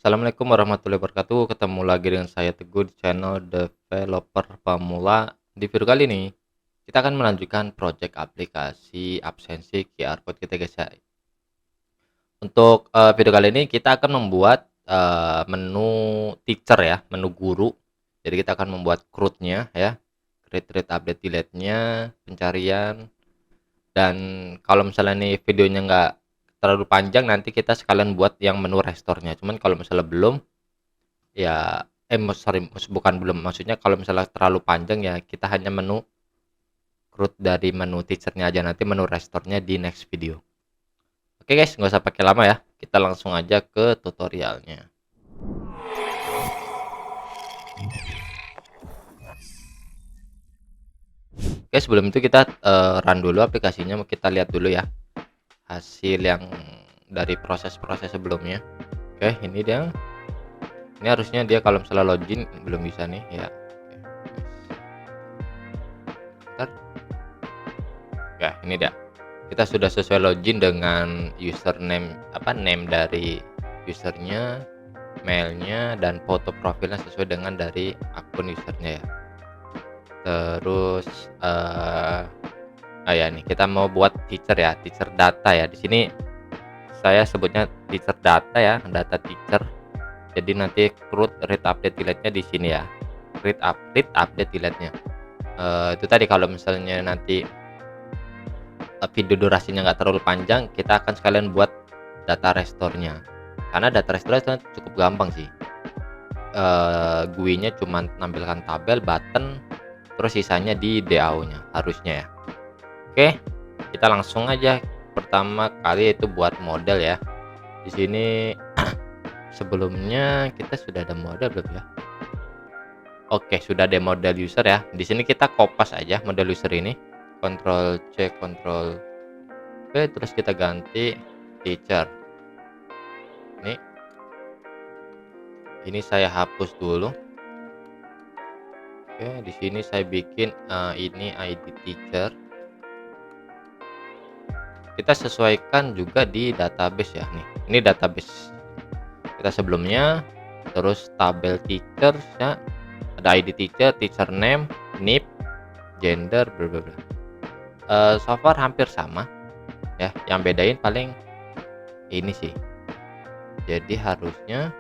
Assalamualaikum warahmatullahi wabarakatuh. Ketemu lagi dengan saya Teguh di channel Developer Pemula. Di video kali ini kita akan melanjutkan project aplikasi absensi QR code kita guys ya. Untuk video kali ini kita akan membuat menu teacher ya, menu guru. Jadi kita akan membuat CRUD-nya ya, create, read, update, delete-nya, pencarian. Dan kalau misalnya nih videonya nggak terlalu panjang, nanti kita sekalian buat yang menu restore-nya. Cuman kalau misalnya belum, ya bukan belum, maksudnya kalau misalnya terlalu panjang ya kita hanya menu CRUD dari menu teacher-nya aja, nanti menu restore-nya di next video. Oke guys, nggak usah pakai lama ya, kita langsung aja ke tutorialnya. Oke, sebelum itu kita run dulu aplikasinya, kita lihat dulu ya hasil yang dari proses-proses sebelumnya. Oke, ini dia. Ini harusnya dia kalau misalnya login belum bisa nih ya. Bentar. Ya, ini dia. Kita sudah sesuai login dengan username name dari usernya, mailnya, dan foto profilnya sesuai dengan dari akun usernya ya. Terus ya nih kita mau buat teacher ya, teacher data ya. Di sini saya sebutnya teacher data ya, data teacher. Jadi nanti CRUD, read, update, delete-nya di sini ya. Read, update, delete-nya. Itu tadi kalau misalnya nanti video durasinya nggak terlalu panjang, kita akan sekalian buat data restore-nya. Karena data restore itu cukup gampang sih. GUI-nya cuma menampilkan tabel, button, terus sisanya di DAO-nya harusnya ya. Oke, kita langsung aja. Pertama kali itu buat model ya. Di sini sebelumnya kita sudah ada model belum ya? Oke, sudah ada model user ya. Di sini kita kopas aja model user ini. Ctrl C, Ctrl V, terus kita ganti teacher. Ini saya hapus dulu. Oke, di sini saya bikin ini ID teacher. Kita sesuaikan juga di database ya nih. Ini database kita sebelumnya. Terus tabel teacher ya. Ada ID teacher, teacher name, NIP, gender, bla bla bla. So far hampir sama ya. Yang bedain paling ini sih. Jadi harusnya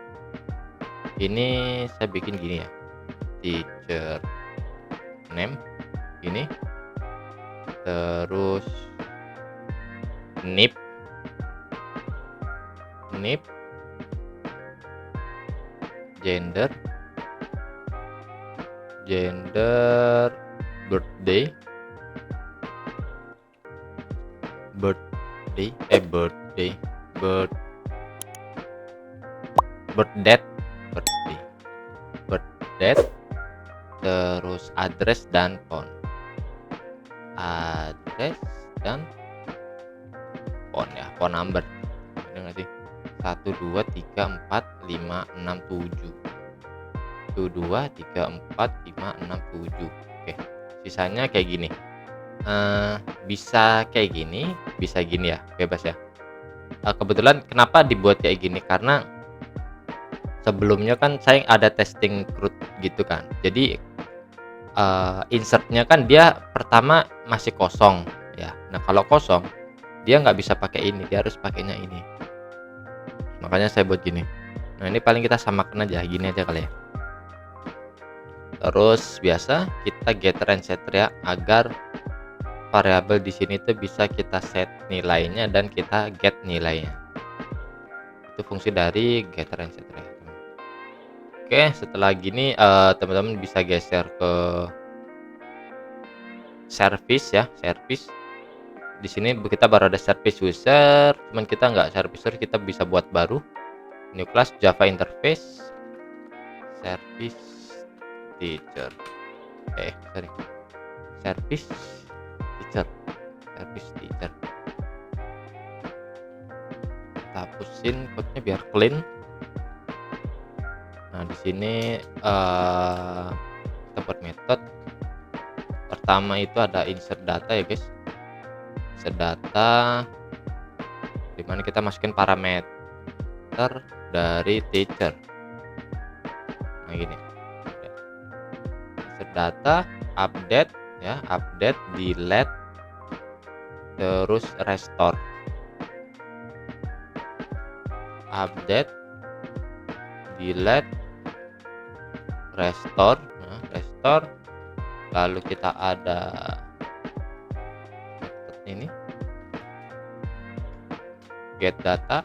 ini saya bikin gini ya. Teacher name ini, terus NIP, gender, birthday, birth date, terus address dan phone. Ya, phone number. Ada nggak sih? 1 2 3 4 5 6 7. 1 2 3 4 5 6 7. Oke. Sisanya kayak gini. Bisa kayak gini, bisa gini ya, bebas ya. Kebetulan kenapa dibuat kayak gini, karena sebelumnya kan saya ada testing CRUD gitu kan. Jadi insertnya kan dia pertama masih kosong ya. Nah kalau kosong dia nggak bisa pakai ini, dia harus pakainya ini. Makanya saya buat gini. Nah ini paling kita samakan aja, gini aja kali ya. Terus biasa kita getter and setter ya, agar variabel di sini tuh bisa kita set nilainya dan kita get nilainya. Itu fungsi dari getter and setter ya. Oke, setelah gini teman-teman bisa geser ke service ya, service. Di sini kita baru ada service user, cuman kita nggak service user, kita bisa buat baru new class Java interface service teacher. Service teacher. Kita hapusin code-nya biar clean. Nah, di sini kita buat method. Pertama itu ada insert data ya, guys. Insert data dimana kita masukin parameter dari teacher. Nah gini, insert data, update ya, update, delete, terus restore. Update, delete, restore. Nah, restore, lalu kita ada method ini, get data,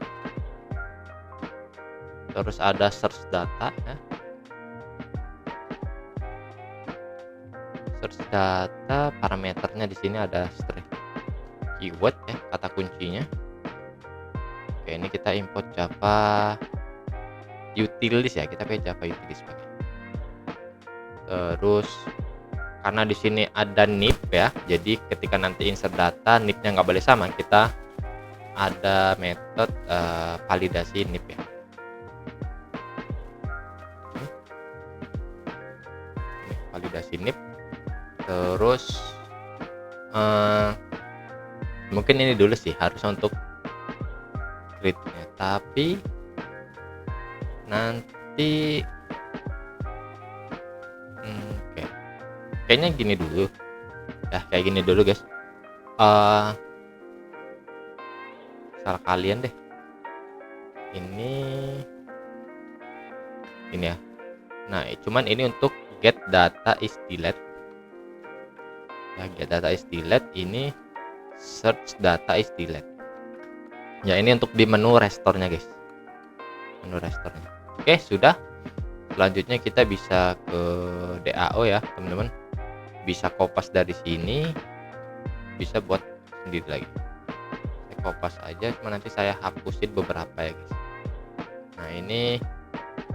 terus ada search data ya. Search data, parameternya di sini ada string, keyword ya, kata kuncinya. Oke, ini kita import Java Utilities ya, kita pakai Java Utilities pakai. Terus karena di sini ada nib ya, jadi ketika nanti insert data nibnya nggak boleh sama, kita ada metode validasi nib ya. Ini validasi nib. Terus mungkin ini dulu sih harus untuk create-nya, tapi nanti oke. Kayaknya gini dulu ya, kayak gini dulu guys. Salah kalian deh, ini ya. Nah cuman ini untuk get data is delete ya, get data is delete, ini search data is delete ya. Ini untuk di menu restore-nya guys, menu restore-nya. Oke, sudah. Selanjutnya kita bisa ke DAO ya teman-teman, bisa kopas dari sini, bisa buat sendiri lagi. Saya kopas aja, cuma nanti saya hapusin beberapa ya guys. Nah ini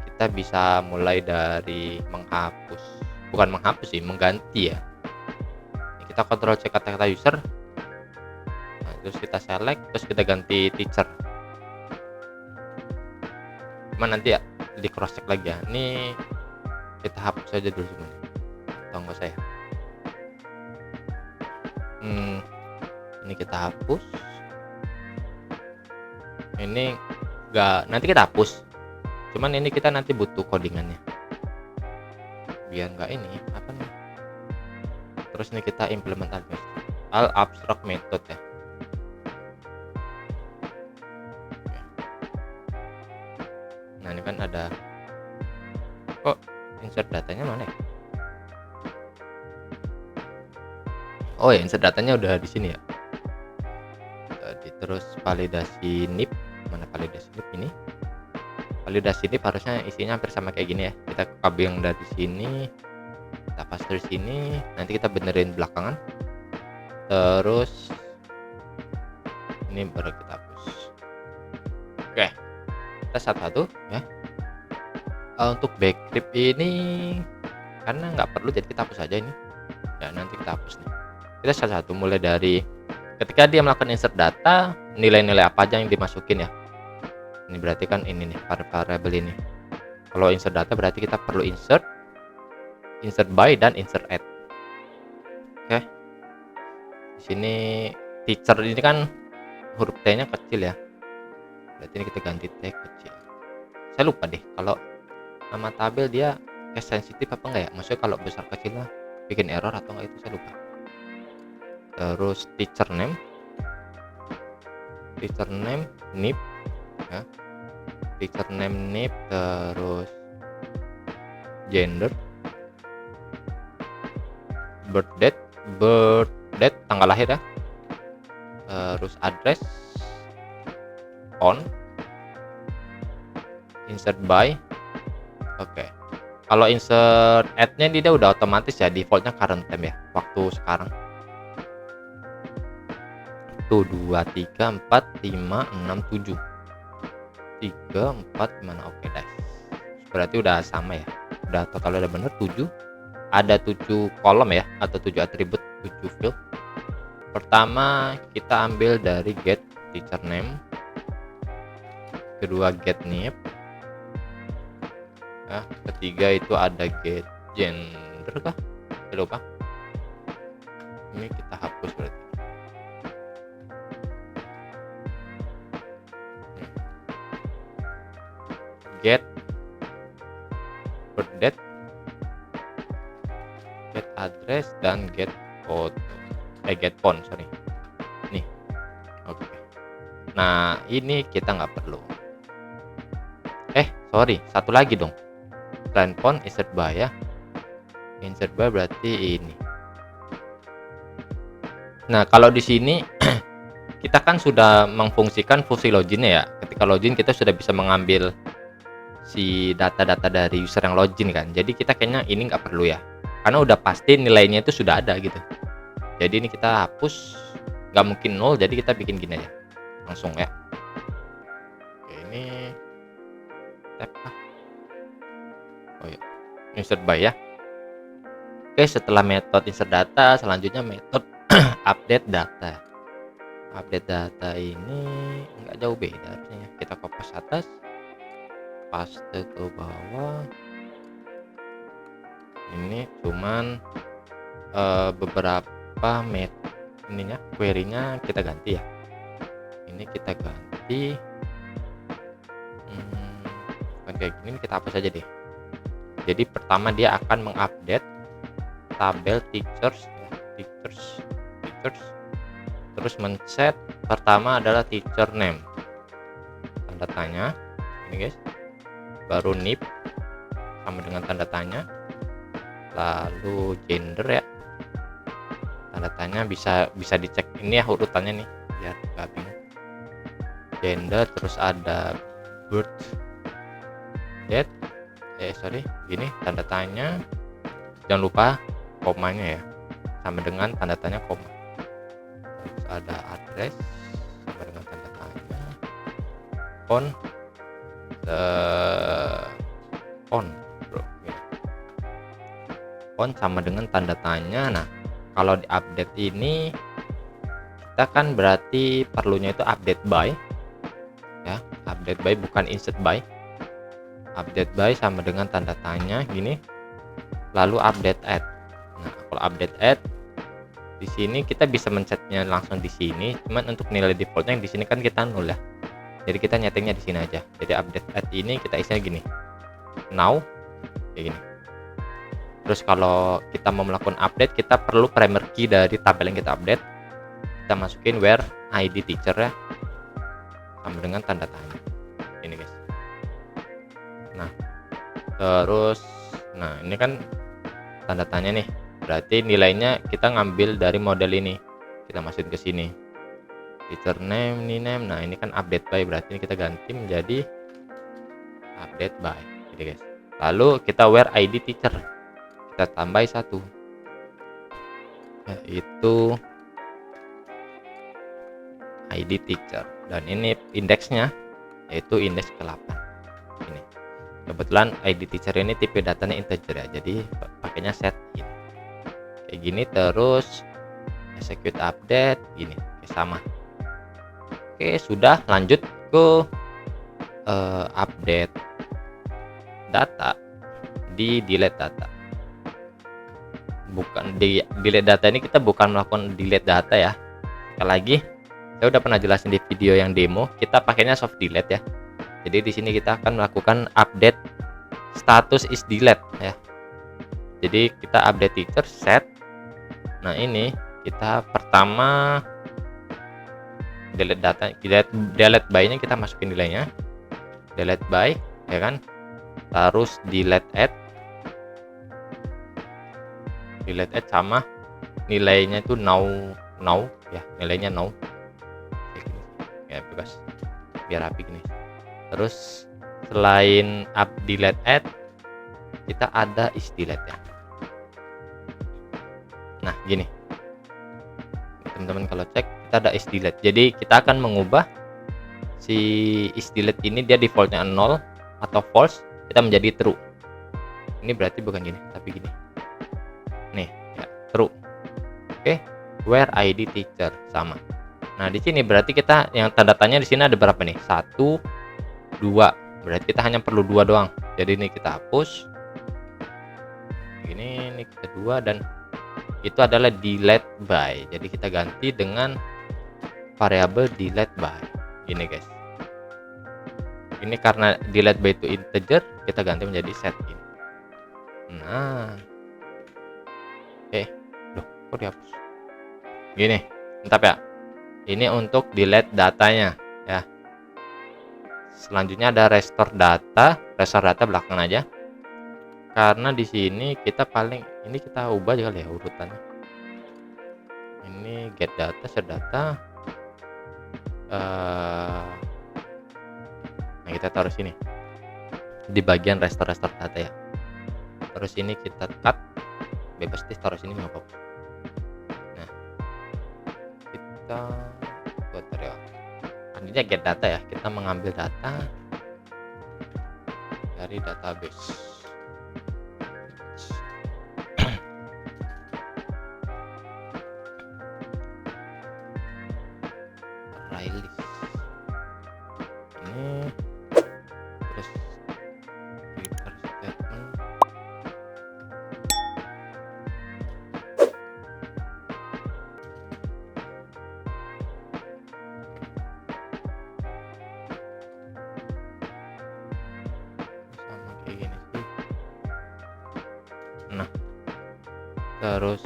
kita bisa mulai dari menghapus, bukan menghapus sih, mengganti ya. Kita Ctrl C kata-kata user, nah, terus kita select, terus kita ganti teacher. Cuma nanti ya di cross check lagi ya. Ini kita hapus saja dulu semuanya, tunggu saya. Ini kita hapus. Ini enggak, nanti kita hapus. Cuman ini kita nanti butuh codingannya. Biar enggak ini apa nih? Terus ini kita implement al abstract method ya. Nah ini kan ada, kok insert datanya mana ya? Oh ya, insert datanya udah di sini ya. Tadi terus validasi nib, mana validasi nib ini? Validasi nib harusnya isinya hampir sama kayak gini ya. Kita copy yang dari sini, kita paste dari sini, nanti kita benerin belakangan. Terus ini baru kita hapus. Oke, kita satu-satu ya. Untuk backcrypt ini karena nggak perlu, jadi kita hapus aja ini ya. Nanti kita hapus nih. Kita satu-satu mulai dari ketika dia melakukan insert data, nilai-nilai apa aja yang dimasukin ya. Ini berarti kan ini nih variable ini. Kalau insert data berarti kita perlu insert by, dan insert add. Oke. Di sini teacher ini kan huruf T-nya kecil ya. Berarti ini kita ganti T kecil. Saya lupa deh kalau nama tabel dia case sensitif apa enggak ya? Maksudnya kalau besar kecilnya bikin error atau enggak, itu saya lupa. Terus teacher name nib ya. Teacher name nib, terus gender, birth date tanggal lahir ya. Terus address, on, insert by. Oke. Kalau insert add-nya dia udah otomatis ya, defaultnya current time ya, waktu sekarang. 1 2 3 4 5 6 7 3 4 mana, oke guys. Berarti udah sama ya, udah total udah bener 7. Ada 7 kolom ya, atau 7 atribut, 7 field. Pertama kita ambil dari get teacher name, kedua get nib, nah, ketiga itu ada get gender kah? Saya lupa. Ini kita hapus berarti. get birth date, get address, dan get photo, get font, sorry. Nih, oke. Nah, ini kita nggak perlu. Sorry, satu lagi dong. Selain font, insert by ya. Insert by berarti ini. Nah, kalau di sini kita kan sudah memfungsikan fungsi login ya. Ketika login kita sudah bisa mengambil si data-data dari user yang login kan. Jadi kita kayaknya ini nggak perlu ya. Karena udah pasti nilainya itu sudah ada gitu. Jadi ini kita hapus, nggak mungkin nol, jadi kita bikin gini aja. Langsung ya. Oke, ini tab insert by ya. Oke, setelah metode insert data, selanjutnya metode update data. Update data ini nggak jauh beda harusnya. Kita kopas atas, paste ke bawah. Ini cuman beberapa ininya, query-nya kita ganti ya. Ini kita ganti kayak gini, kita hapus aja deh. Jadi pertama dia akan mengupdate tabel teachers, terus men-set pertama adalah teacher name, tanda tanya ini guys, baru nip sama dengan tanda tanya, lalu gender ya, tanda tanya, bisa dicek ini ya urutannya nih biar gak bingung. Gender, terus ada birth date, gini tanda tanya, jangan lupa komanya ya, sama dengan tanda tanya koma. Terus ada address sama dengan tanda tanya, font bro, gini. Font sama dengan tanda tanya. Nah, kalau di update ini kita kan berarti perlunya itu update by ya, update by bukan insert by. Update by sama dengan tanda tanya gini, lalu update add. Nah, kalau update add di sini kita bisa mencetnya langsung di sini, cuman untuk nilai defaultnya yang di sini kan kita nol ya, jadi kita nyetingnya di sini aja. Jadi update add ini kita isinya gini, now kayak gini. Terus kalau kita mau melakukan update, kita perlu primary key dari tabel yang kita update, kita masukin where id teacher ya, sama dengan tanda tanya ini guys. Nah, terus ini kan tanda tanya nih, berarti nilainya kita ngambil dari model ini, kita masukin ke sini, teacher name, name. Nah, ini kan update by, berarti ini kita ganti menjadi update by gitu guys. Lalu kita where id teacher, kita tambah satu, yaitu id teacher, dan ini indeksnya yaitu indeks ke-8 ini. Kebetulan id teacher ini tipe datanya integer ya, jadi pakainya set in kayak gini. Terus execute update gini, sama. Oke, sudah. Lanjut ke update data di delete data. Bukan di delete data ini, kita bukan melakukan delete data ya. Sekali lagi, saya udah pernah jelasin di video yang demo, kita pakainya soft delete ya. Jadi di sini kita akan melakukan update status is delete ya. Jadi kita update teacher set. Nah, ini kita pertama delete data, delete by-nya kita masukin nilainya, delete by ya kan. Terus delete add sama nilainya itu now ya, nilainya now ya, bebas biar rapi gini. Terus selain delete add, kita ada is delete ya. Nah, gini teman-teman, kalau cek kita ada is delete, jadi kita akan mengubah si is delete ini, dia defaultnya 0 atau false, kita menjadi true. Ini berarti bukan gini tapi gini nih ya, true. Oke, where id teacher sama. Nah, di sini berarti kita yang tanda tanya di sini ada berapa nih? 1, 2. Berarti kita hanya perlu 2 doang. Jadi ini kita hapus. Ini kita 2, dan itu adalah delete by. Jadi kita ganti dengan variabel delete by. Ini guys. Ini karena delete by to integer, kita ganti menjadi set in. Nah, loh, kok dihapus? Gini, mantap ya. Ini untuk delete datanya ya. Selanjutnya ada restore data belakangan aja. Karena di sini kita ini kita ubah aja kali ya urutannya. Ini get data, share data. Nah, kita taruh sini di bagian restore data ya. Terus ini kita cut, bebas deh taruh sini nggak apa-apa. Nah, kita buat ya. Artinya get data ya, kita mengambil data dari database. List ini terus return statement sama kayak gini sih. Nah, terus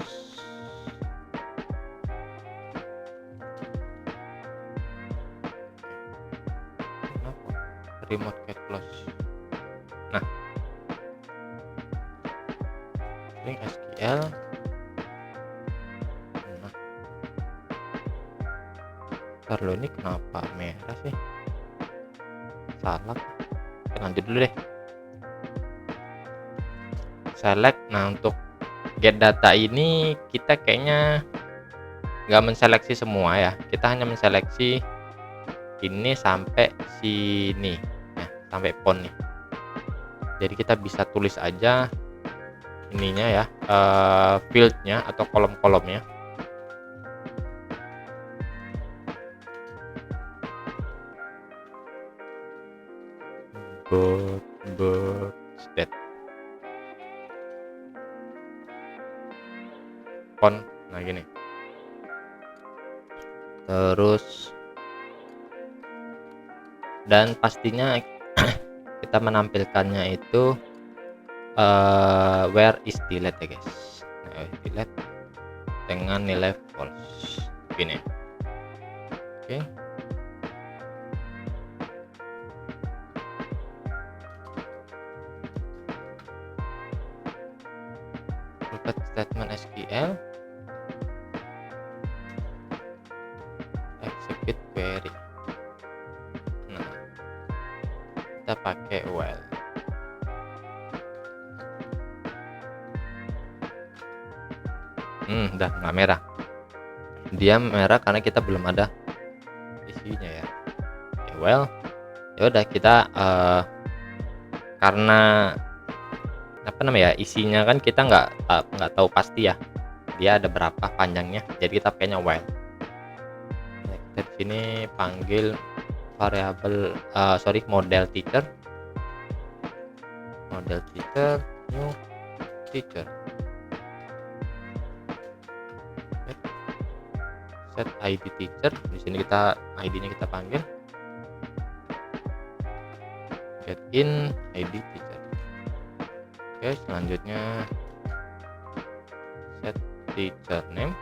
remote get close. Nah, string SQL. Nah, ntar lo ini kenapa merah sih? Salah. Kita lanjut dulu deh. Select. Nah, untuk get data ini kita kayaknya nggak menseleksi semua ya. Kita hanya menseleksi ini sampai sini ya, sampai pon nih. Jadi kita bisa tulis aja ininya ya, fieldnya atau kolom-kolomnya. But state font, nah gini. Terus dan pastinya kita menampilkannya itu where is delete ya guys. Nah, delete dengan nilai false gini. Oke. Repeat statement SQL, execute query. Nah, kita pakai while. Udah nggak merah. Dia merah karena kita belum ada isinya ya. Oke, well, ya udah kita karena apa namanya ya, isinya kan kita nggak tahu pasti ya dia ada berapa panjangnya, jadi kita pakainya while. Nah, kita di sini panggil variabel model teacher new teacher, set id teacher. Di sini kita id-nya kita panggil get in id teacher. Oke, selanjutnya set teacher name.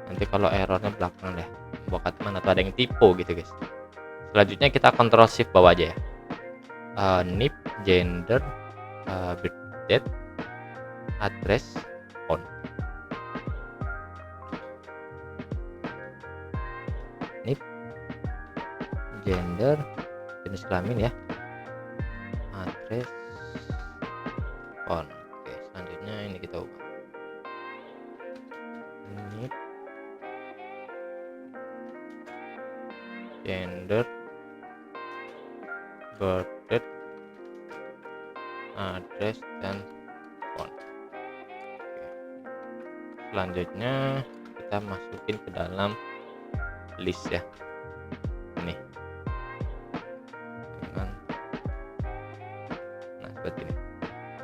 Nanti kalau errornya belakangan ya, buat teman atau ada yang typo gitu guys. Selanjutnya kita Ctrl Shift bawah aja ya. Nip, gender, birth date, address, phone. Nip, gender, jenis kelamin ya, address, phone. Oke, selanjutnya ini kita ubah. Nip, gender, birth date, address, dan phone. Oke. Selanjutnya kita masukin ke dalam list ya, ini dengan nah seperti ini.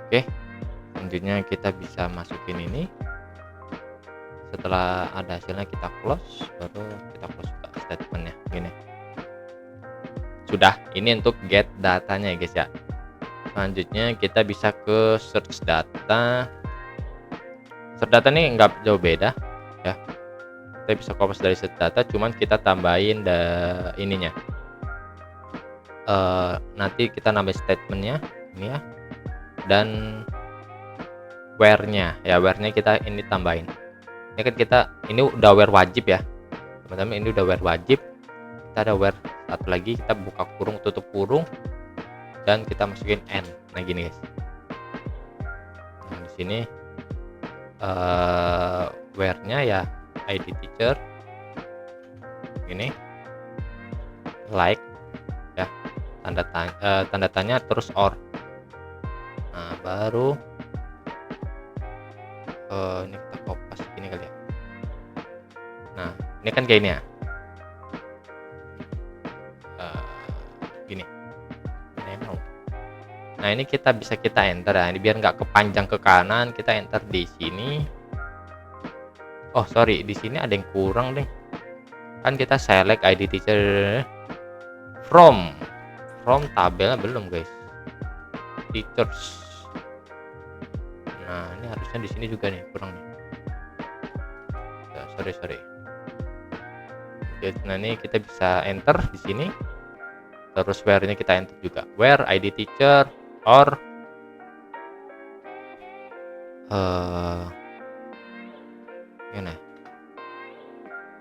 Oke, selanjutnya kita bisa masukin ini. setelah ada hasilnya kita close, baru kita close juga statementnya gini. Sudah, ini untuk get datanya ya guys ya. Selanjutnya kita bisa ke search data. Search data ini nggak jauh beda ya, kita bisa copy dari search data, cuman kita tambahin ininya. Nanti kita nambah statementnya ini ya, dan where-nya ya, where-nya kita ini tambahin. Ini kan kita ini udah where wajib ya teman-teman, ini udah where wajib. Kita ada where satu lagi, kita buka kurung, tutup kurung, dan kita masukin n. Nah gini guys. Nah di sini where-nya ya id teacher ini, like ya, tanda tanya terus or. Nah baru ini kita kopas gini kali ya. Nah ini kan kayak ini ya, gini. Nah ini kita bisa enter ya, ini biar nggak kepanjang ke kanan, kita enter di sini. Oh sorry, di sini ada yang kurang deh, kan kita select id teacher from tabelnya belum guys, teachers. Nah ini harusnya di sini juga nih kurang nih ya, sorry. Nah ini kita bisa enter di sini, terus where-nya kita enter juga, where id teacher or gini.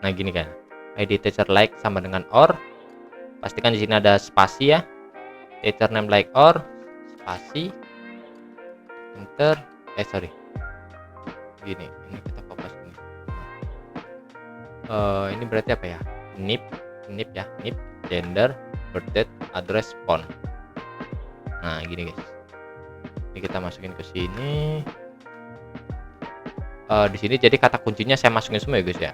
Nah gini kan, id teacher like sama dengan or, pastikan di sini ada spasi ya, teacher name like or spasi, enter. Sorry, gini, ini kita fokus ini. Ini berarti apa ya, nip ya, nip gender, birth date, address, phone. Nah gini guys, ini kita masukin ke sini. Di sini jadi kata kuncinya saya masukin semua ya guys ya,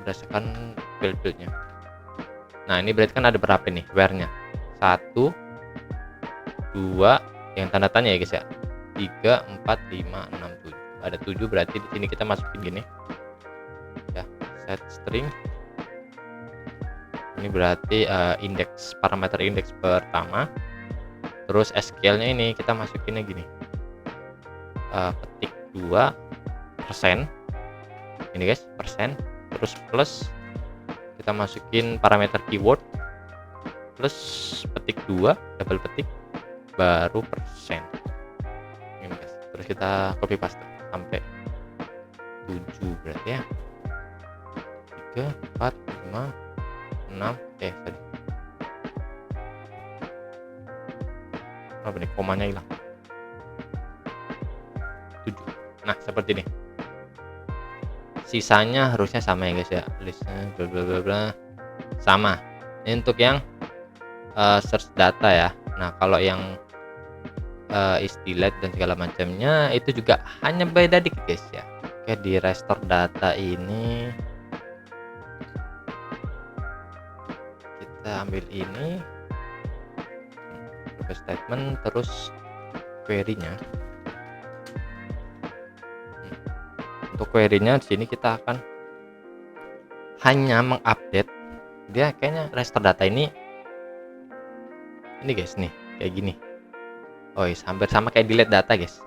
berdasarkan field-fieldnya. Nah ini berarti kan ada berapa nih where-nya, 1 2 yang tanda tanya ya guys ya, 3 4 5 6 7, ada 7, berarti di sini kita masukin gini ya, set string. Ini berarti parameter indeks pertama, terus SQL-nya ini kita masukinnya gini, ketik 2% ini guys, persen, terus plus kita masukin parameter keyword, plus petik 2 double petik, baru persen ini guys. Terus kita copy paste sampai 7 berarti ya, 3 4 5 6 tadi apa nih, komanya hilang, 7. Nah seperti ini, sisanya harusnya sama ya guys ya, listnya bla bla bla bla sama. Ini untuk yang search data ya. Nah kalau yang is delete dan segala macamnya itu juga hanya beda dikit guys ya. Oke, di restore data ini kita ambil ini statement, terus query-nya. Untuk query-nya di sini kita akan hanya mengupdate dia, kayaknya restore data ini guys nih kayak gini. Oh iya, hampir sama kayak delete data guys.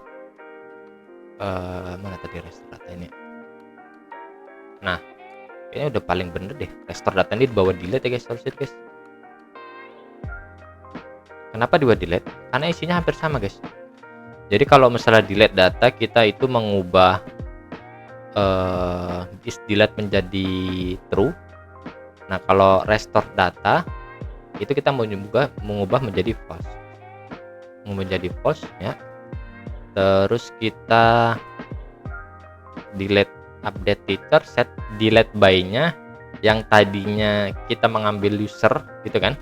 Mana tadi restore data ini? Nah kayaknya udah paling bener deh, restore data ini di bawah delete ya guys, harusnya guys. Kenapa di bawah delete? Karena isinya hampir sama guys. Jadi kalau misalnya delete data, kita itu mengubah is delete menjadi true. Nah kalau restore data itu kita mengubah menjadi false ya. Terus kita delete update teacher, set delete by-nya yang tadinya kita mengambil user gitu kan,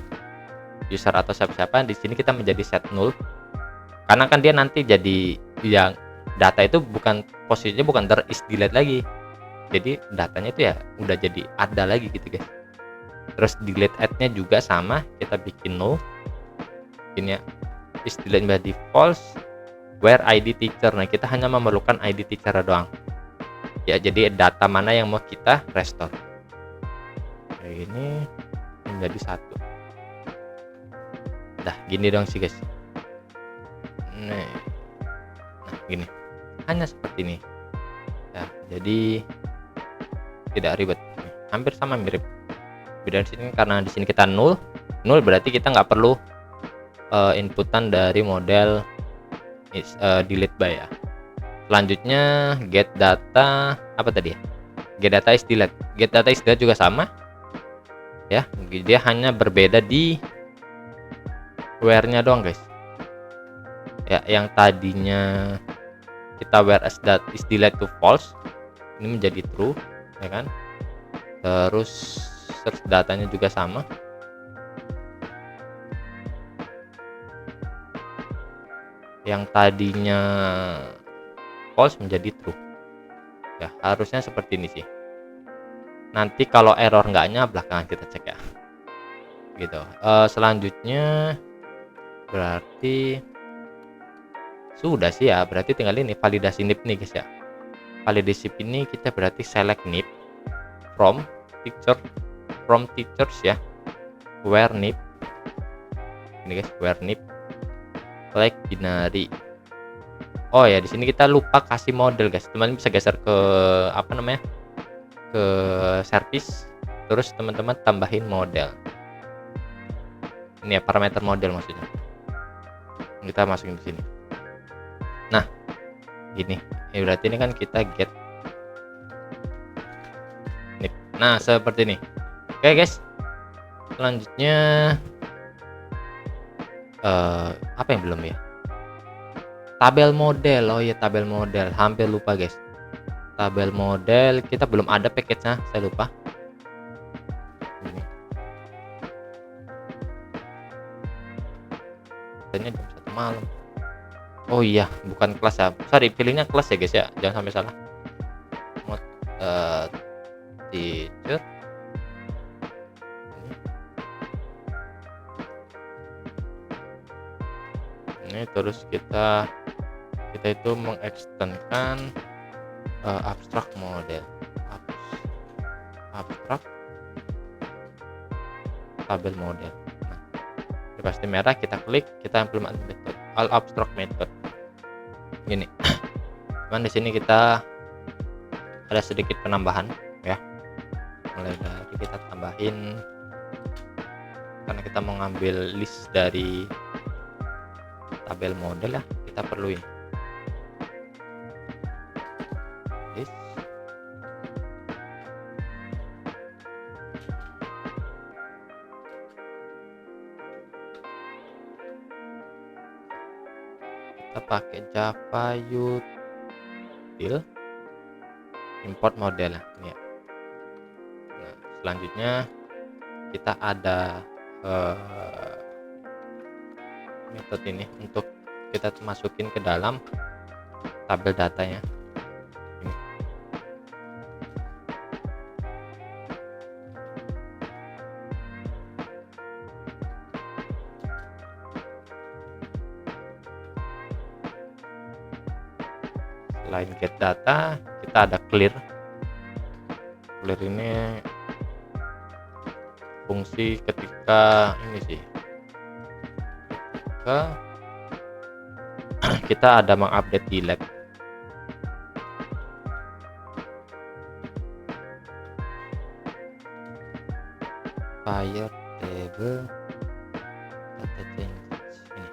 user atau siapa-siapa, di sini kita menjadi set null, karena kan dia nanti jadi yang data itu bukan posisinya bukan is delete lagi, jadi datanya itu ya udah jadi ada lagi gitu guys. Terus delete add-nya juga sama, kita bikin null ini ya, is delete menjadi false, where id teacher. Nah kita hanya memerlukan id teacher doang. ya, jadi data mana yang mau kita restore. Kayak ini menjadi satu. Dah gini dong sih guys. Nah, gini, hanya seperti ini ya, jadi tidak ribet, hampir sama, mirip. Beda di sini karena di sini kita nol berarti kita nggak perlu inputan dari model delete by ya. Selanjutnya get data, apa tadi ya, get data is delete. Get data is delete juga sama ya, dia hanya berbeda di where nya doang guys ya. Yang tadinya kita where as that is delete to false, ini menjadi true ya kan. Terus search datanya juga sama, yang tadinya false menjadi true ya, harusnya seperti ini sih. Nanti kalau error enggaknya belakangan kita cek ya gitu. Selanjutnya berarti sudah sih ya, berarti tinggal ini validasi NIP nih guys ya. Validasi ini kita berarti select NIP from teachers ya, where NIP ini guys, where NIP like binary. Oh ya, di sini kita lupa kasih model guys. Teman-teman bisa geser ke apa namanya, ke service, terus teman-teman tambahin model. Ini ya, parameter model maksudnya. Kita masukin di sini. Nah, gini. Ya berarti ini kan kita get NIP. Nah, seperti ini. Oke guys. Selanjutnya apa yang belum ya? Tabel model. Oh iya, tabel model, hampir lupa guys. Tabel model kita belum ada package-nya, saya lupa. Ini katanya jam 1 malam. Oh iya, bukan kelas ya, sorry, pilihnya kelas ya guys ya, jangan sampai salah. Mode teacher ini, terus kita itu mengekstenkan abstrak model, abstrak tabel model. Nah, ini pasti merah, kita klik, kita implement method all abstract method gini. Cuman di sini kita ada sedikit penambahan ya, mulai dari kita tambahin, karena kita mau ngambil list dari tabel model ya, kita perlu ini list. Kita pakai Java util import model ini ya. Nah, selanjutnya kita ada metode ini untuk kita masukin ke dalam tabel datanya. Ini. Selain get data, kita ada clear. Clear ini fungsi ketika ini sih, ketika kita ada mengupdate delete. Fire table data change ini.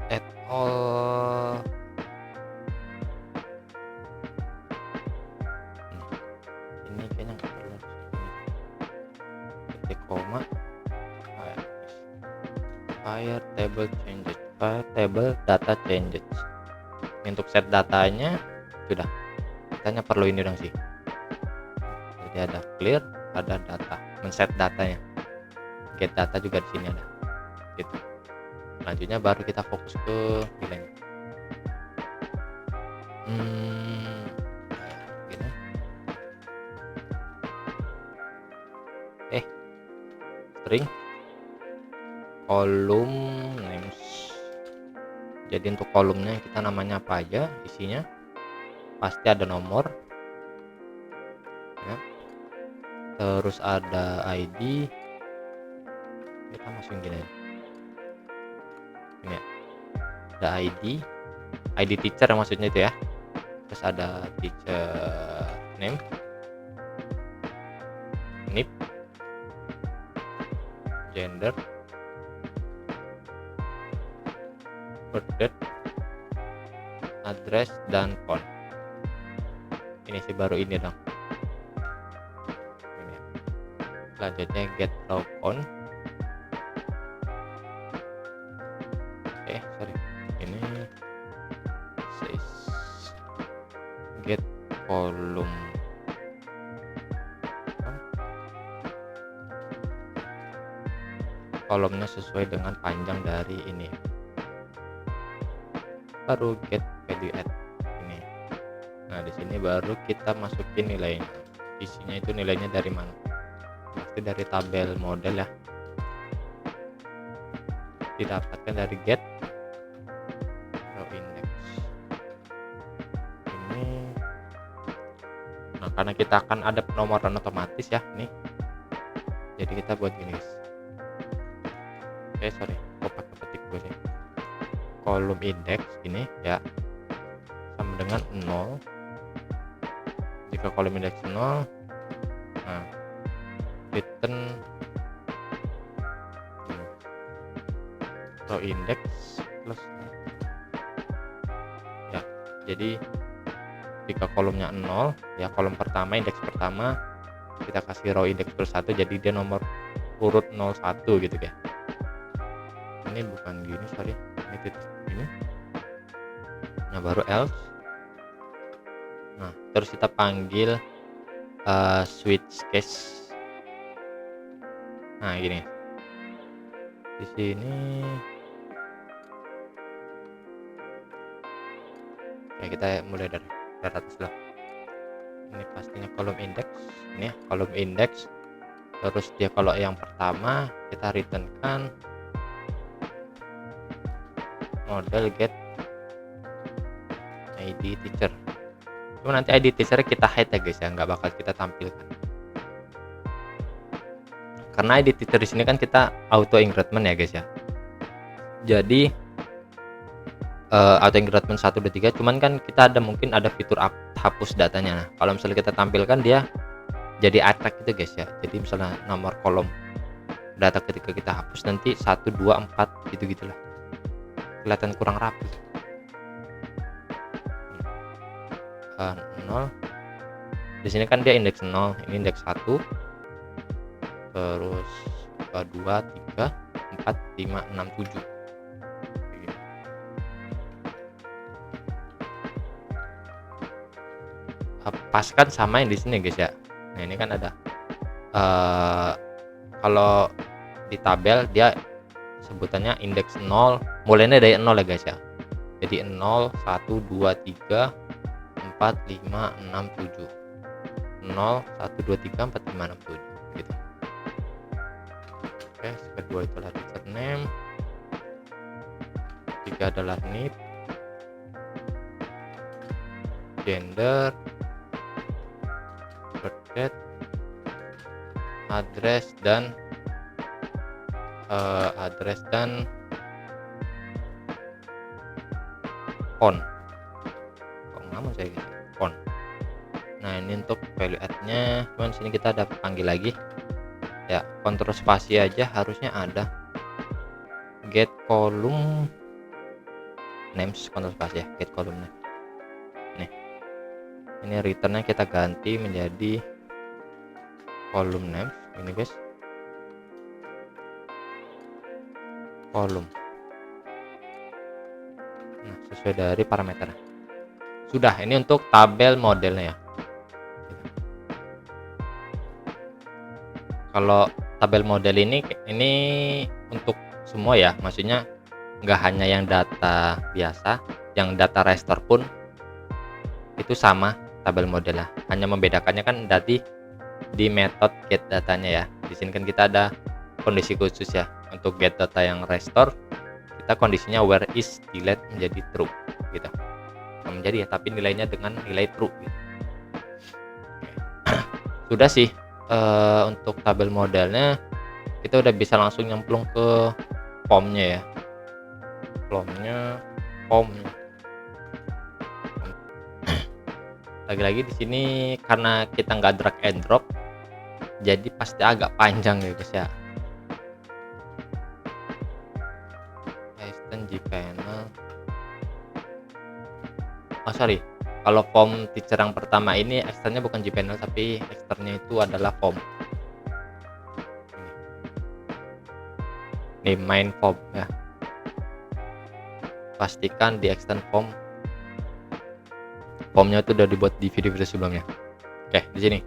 Add all. Ini kayaknya nggak perlu. Ketik koma. Fire table changes. Fire table data changes. Untuk set datanya sudah. Katanya perlu ini dong sih. Jadi ada clear, ada data, men-set datanya. Get data juga di sini ada. Gitu. Selanjutnya baru kita fokus ke nilainya. Gini. String kolom names. Jadi untuk kolomnya kita namanya apa aja, isinya pasti ada nomor ya. Terus ada ID, kita masukin gini ini ya. Ada ID teacher maksudnya itu ya. Terus ada teacher name, NIP, gender, birth date, address, dan phone. Ini sih baru ini dong. Ini ya. Selanjutnya get raw phone. Sorry, ini says get column kolomnya sesuai dengan panjang dari ini. Baru get value add ini. Nah di sini baru kita masukin nilainya. Isinya itu nilainya dari mana? Pasti dari tabel model ya. Didapatkan dari get row index ini. Nah karena kita akan ada penomoran otomatis ya nih, jadi kita buat gini guys. Sorry, kok pakai petik gue sih. Kolom index ini ya sama dengan 0. Jika kolom index 0, nah return row index plus ya. Jadi jika kolomnya 0 ya, kolom pertama indeks pertama kita kasih row index plus 1, jadi dia nomor urut 01 gitu ya. Ini bukan gini, sorry, ini titik ini. Nah baru else. Nah terus kita panggil switch case. Nah gini di sini ya, kita mulai dari atas lah. Ini pastinya kolom index ini ya, kolom index. Terus dia kalau yang pertama kita return kan model get ID teacher. Cuma nanti ID teacher kita hide ya guys ya, nggak bakal kita tampilkan. Karena ID teacher di sini kan kita auto increment ya guys ya. Jadi auto increment 1 2 3, cuman kan kita mungkin ada fitur hapus datanya. Nah, kalau misalnya kita tampilkan dia jadi attack gitu guys ya. Jadi misalnya nomor kolom data ketika kita hapus nanti 1 2 4 gitu-gitulah. Kelihatan kurang rapi. 0. Di sini kan dia indeks 0, ini indeks 1. Terus 2 3 4 5 6 7. Pas kan sama yang di sini guys ya. Nah ini kan ada kalau di tabel dia sebutannya indeks 0, mulainya dari 0 ya guys ya. Jadi 0 1 2 3 4 5 6 7. 0 1 2 3 4 5 6 7 gitu. Oke, kedua itulah teacher name. Ketiga adalah NIP, gender, birth date, address dan phone. Kok ngomong saya gitu, phone. Nah ini untuk value add-nya, cuman sini kita ada panggil lagi ya, kontrol spasi aja harusnya ada. Get column names, kontrol spasi ya, get column name. Nih ini returnnya kita ganti menjadi column names ini guys, kolom. Nah sesuai dari parameter. Sudah, ini untuk tabel modelnya ya. Kalau tabel model ini untuk semua ya, maksudnya nggak hanya yang data biasa, yang data raster pun itu sama tabel modelnya. Hanya membedakannya kan tadi di metode get datanya ya. Di sini kan kita ada kondisi khusus ya. Untuk get data yang restore, kita kondisinya where is delete menjadi true gitu. Nggak menjadi ya, tapi nilainya dengan nilai true gitu. Sudah sih untuk tabel modelnya kita udah bisa langsung nyemplung ke formnya ya. Form lagi-lagi di sini karena kita nggak drag and drop, jadi pasti agak panjang ya guys ya. Extend gPanel. Oh sorry, kalau form teacher yang pertama ini externnya bukan gPanel tapi externnya itu adalah form. Ini main form ya. Pastikan di extend form. Formnya itu udah dibuat di video-video sebelumnya. Oke, di sini.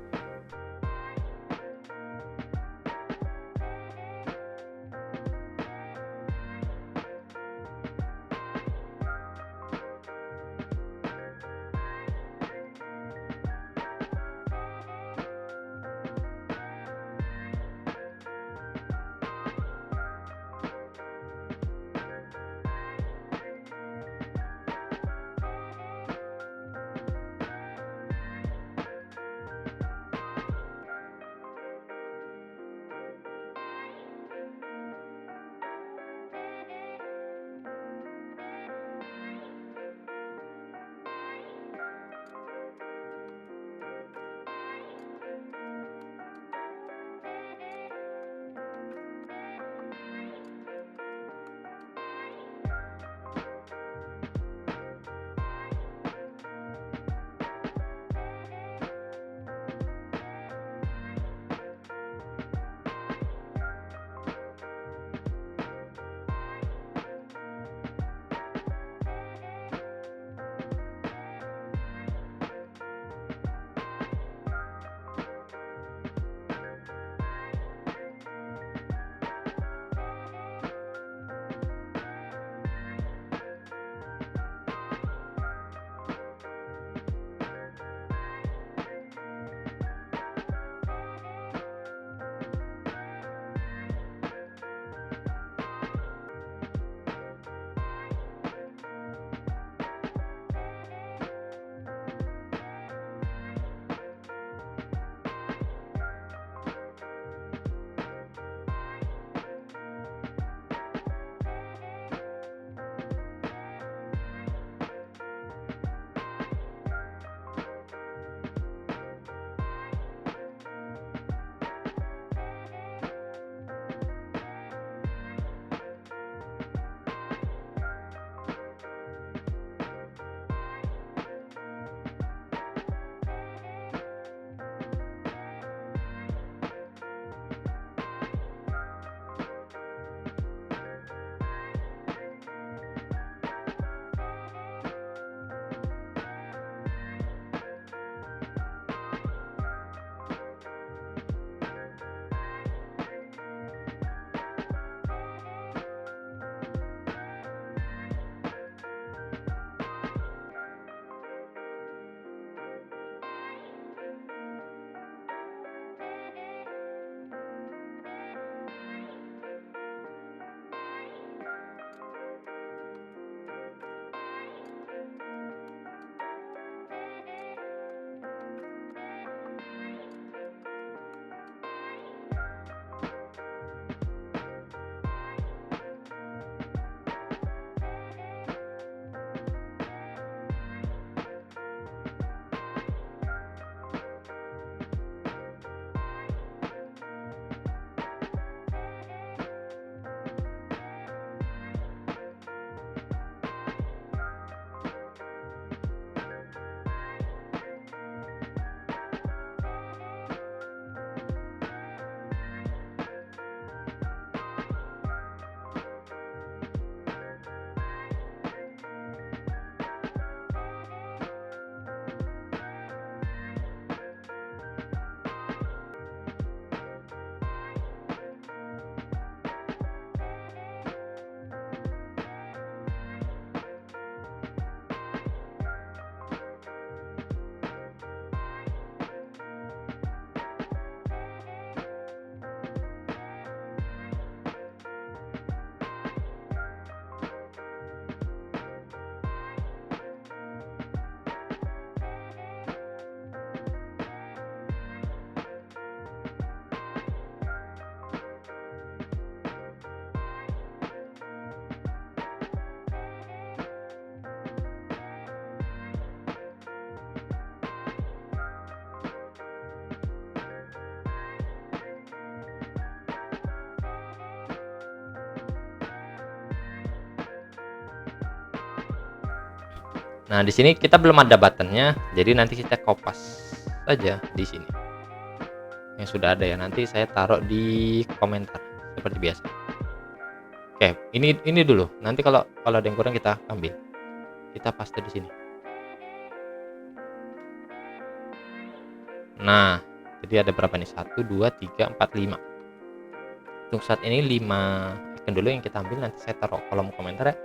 Nah, di sini kita belum ada buttonnya, jadi nanti kita kopas saja di sini. Yang sudah ada ya, nanti saya taruh di komentar seperti biasa. Oke, ini dulu. Nanti kalau ada yang kurang kita ambil. Kita paste di sini. Nah, jadi ada berapa nih? 1 2 3 4 5. Untuk saat ini 5 icon dulu yang kita ambil, nanti saya taruh kolom komentar ya.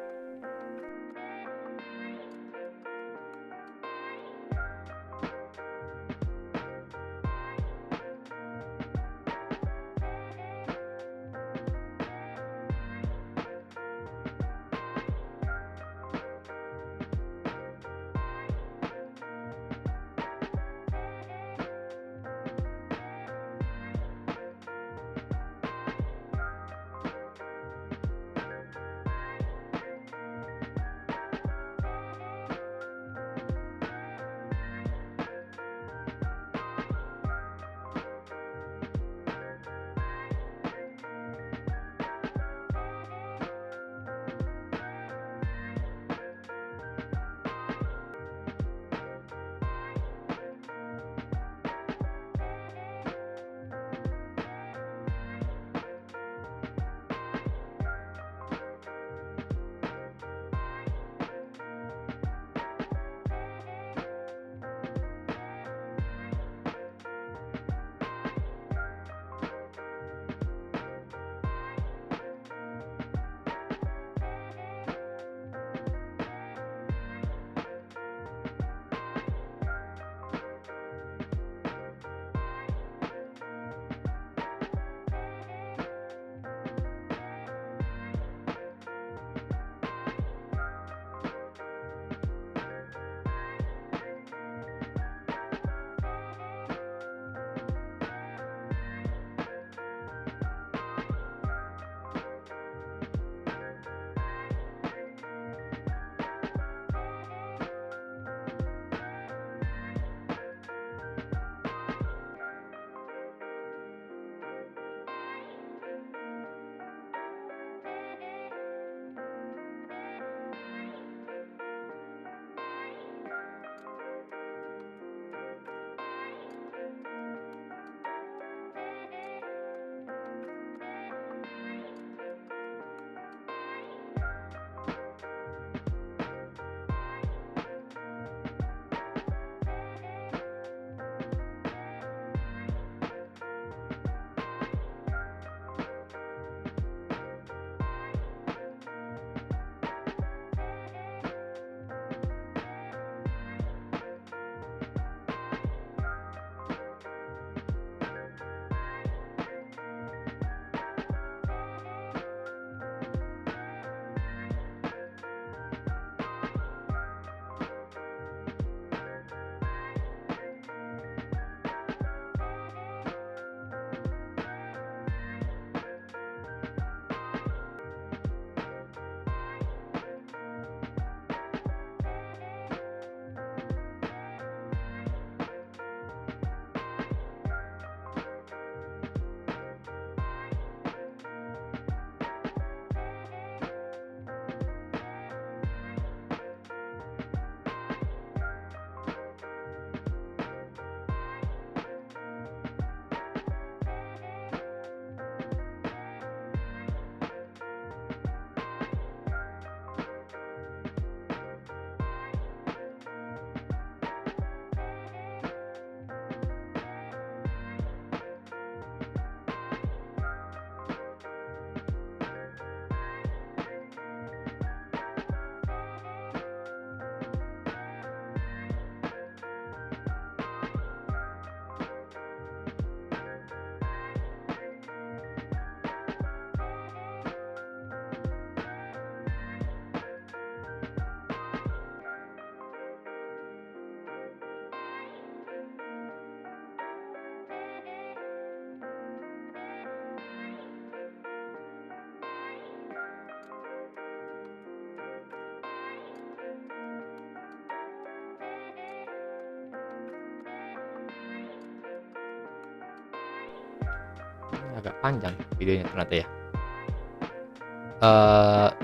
Agak panjang videonya ternyata ya.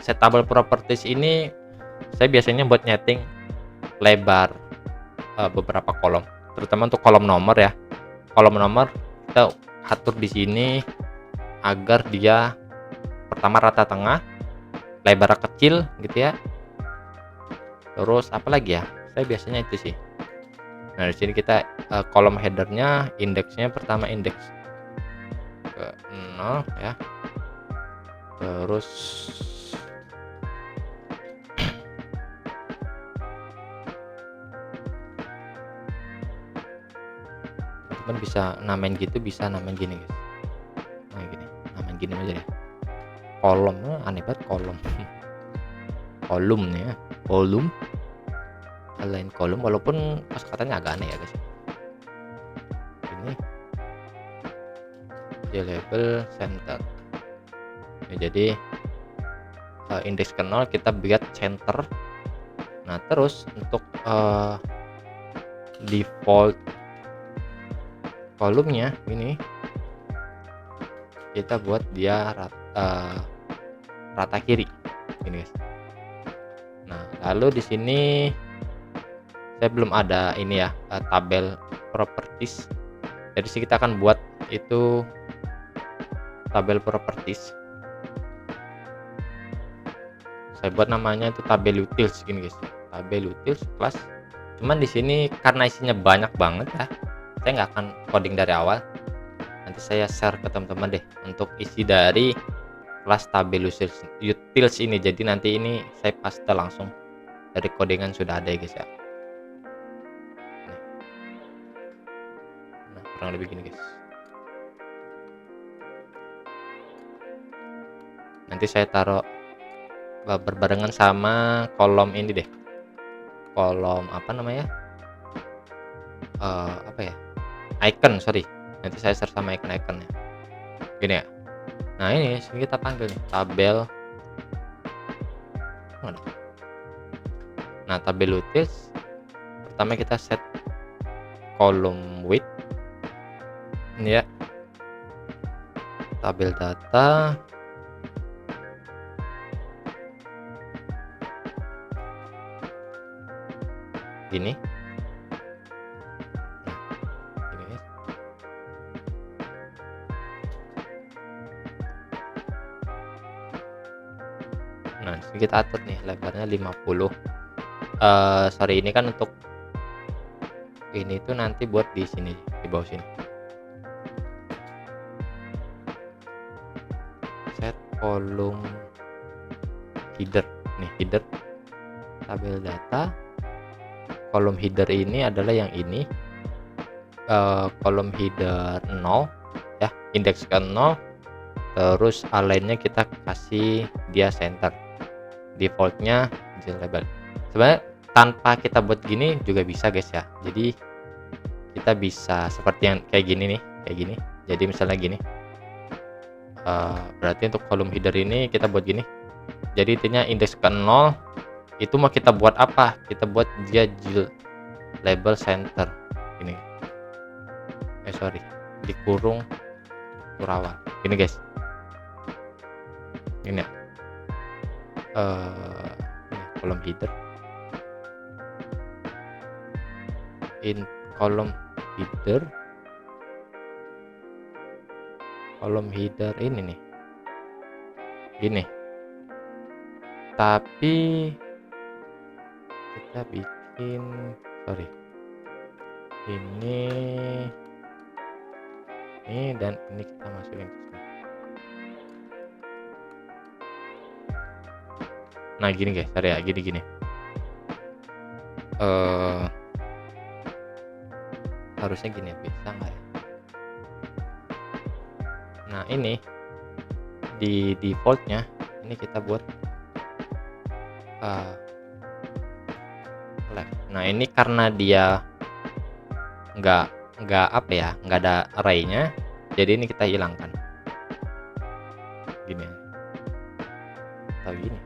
Setable properties ini saya biasanya buat nyeting lebar beberapa kolom, terutama untuk kolom nomor ya. Kolom nomor kita atur di sini agar dia pertama rata tengah, lebar kecil gitu ya. Terus apa lagi ya? Saya biasanya itu sih. Nah, di sini kita kolom headernya, indeksnya pertama indeks ke 0 ya. Terus teman-teman bisa namain gitu, bisa namain gini guys. Nah gini, namain gini aja deh. Kolom, aneh banget kolom. Kolom nih ya, kolom. Align kolom, walaupun kosakatanya agak aneh ya guys. Ini dia label center. Ya, jadi indeks ke 0 kita buat center. Nah terus untuk default kolomnya ini kita buat dia rata kiri ini guys. Nah lalu di sini saya belum ada ini ya, tabel properties. Jadi sih kita akan buat itu tabel properties. Saya buat namanya itu tabel utils gini guys. Tabel utils class. Cuman di sini karena isinya banyak banget ya, saya nggak akan coding dari awal. Nanti saya share ke teman-teman deh untuk isi dari kelas tabel utils ini. Jadi nanti ini saya paste langsung dari codingan sudah ada ya guys ya. Nah kurang lebih gini guys. Nanti saya taruh berbarengan sama kolom ini deh, kolom apa namanya, apa ya, icon, sorry, nanti saya share sama icon-iconnya gini ya. Nah ini sini kita panggil nih tabel. Nah tabel utils pertama kita set kolom width ini ya, tabel data gini. Nah, gini guys. Nah, disini kita atur nih lebarnya 50. Sorry, ini kan untuk ini tuh nanti buat di sini, di bawah sini. Set kolom header. Nih, header tabel data. Kolom header ini adalah yang ini. Kolom header 0 ya, indeks ke 0. Terus align-nya kita kasih dia center. Defaultnya label. Sebenarnya tanpa kita buat gini juga bisa guys ya. Jadi kita bisa seperti yang kayak gini nih, kayak gini. Jadi misalnya gini. Berarti untuk kolom header ini kita buat gini. Jadi intinya indeks ke 0 itu mau kita buat apa? Kita buat dia label center ini. Sorry, dikurung Kurawa. Ini guys. Ini ya. Kolom header. Kolom header. Kolom header ini nih. Gini. Tapi kita bikin, sorry, ini dan ini kita masukin ke sini. Nah gini guys, sorry ya, gini harusnya gini, bisa nggak ya? Nah ini di defaultnya ini kita buat left. Nah ini karena dia nggak apa ya, nggak ada array-nya, jadi ini kita hilangkan gini atau gini.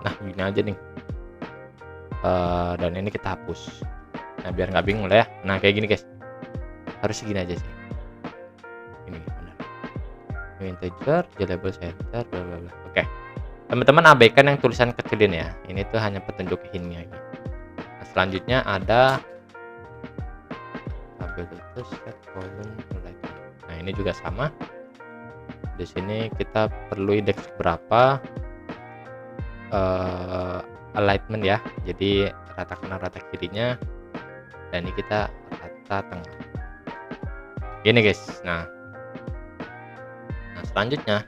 Nah gini aja nih, dan ini kita hapus. Nah biar nggak bingung lah ya. Nah kayak gini guys, harus segini aja sih. Ini benar. Integer, label center, bla bla bla. Oke. Teman-teman abaikan yang tulisan kecilin ya. Ini tuh hanya petunjuk hintnya. Nah, selanjutnya ada tabel terus set column like. Nah ini juga sama. Di sini kita perlu indeks berapa alignment ya. Jadi rata kanan rata kirinya. Dan ini kita rata tengah. Gini guys. Nah selanjutnya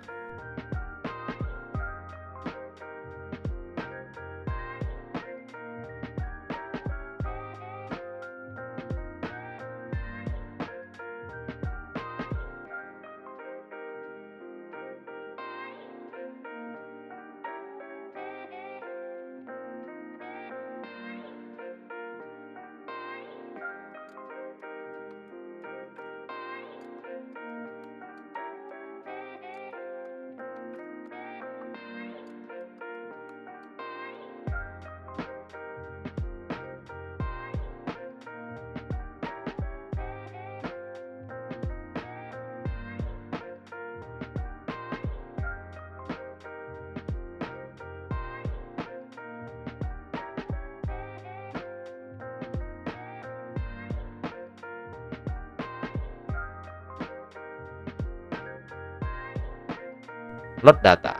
load data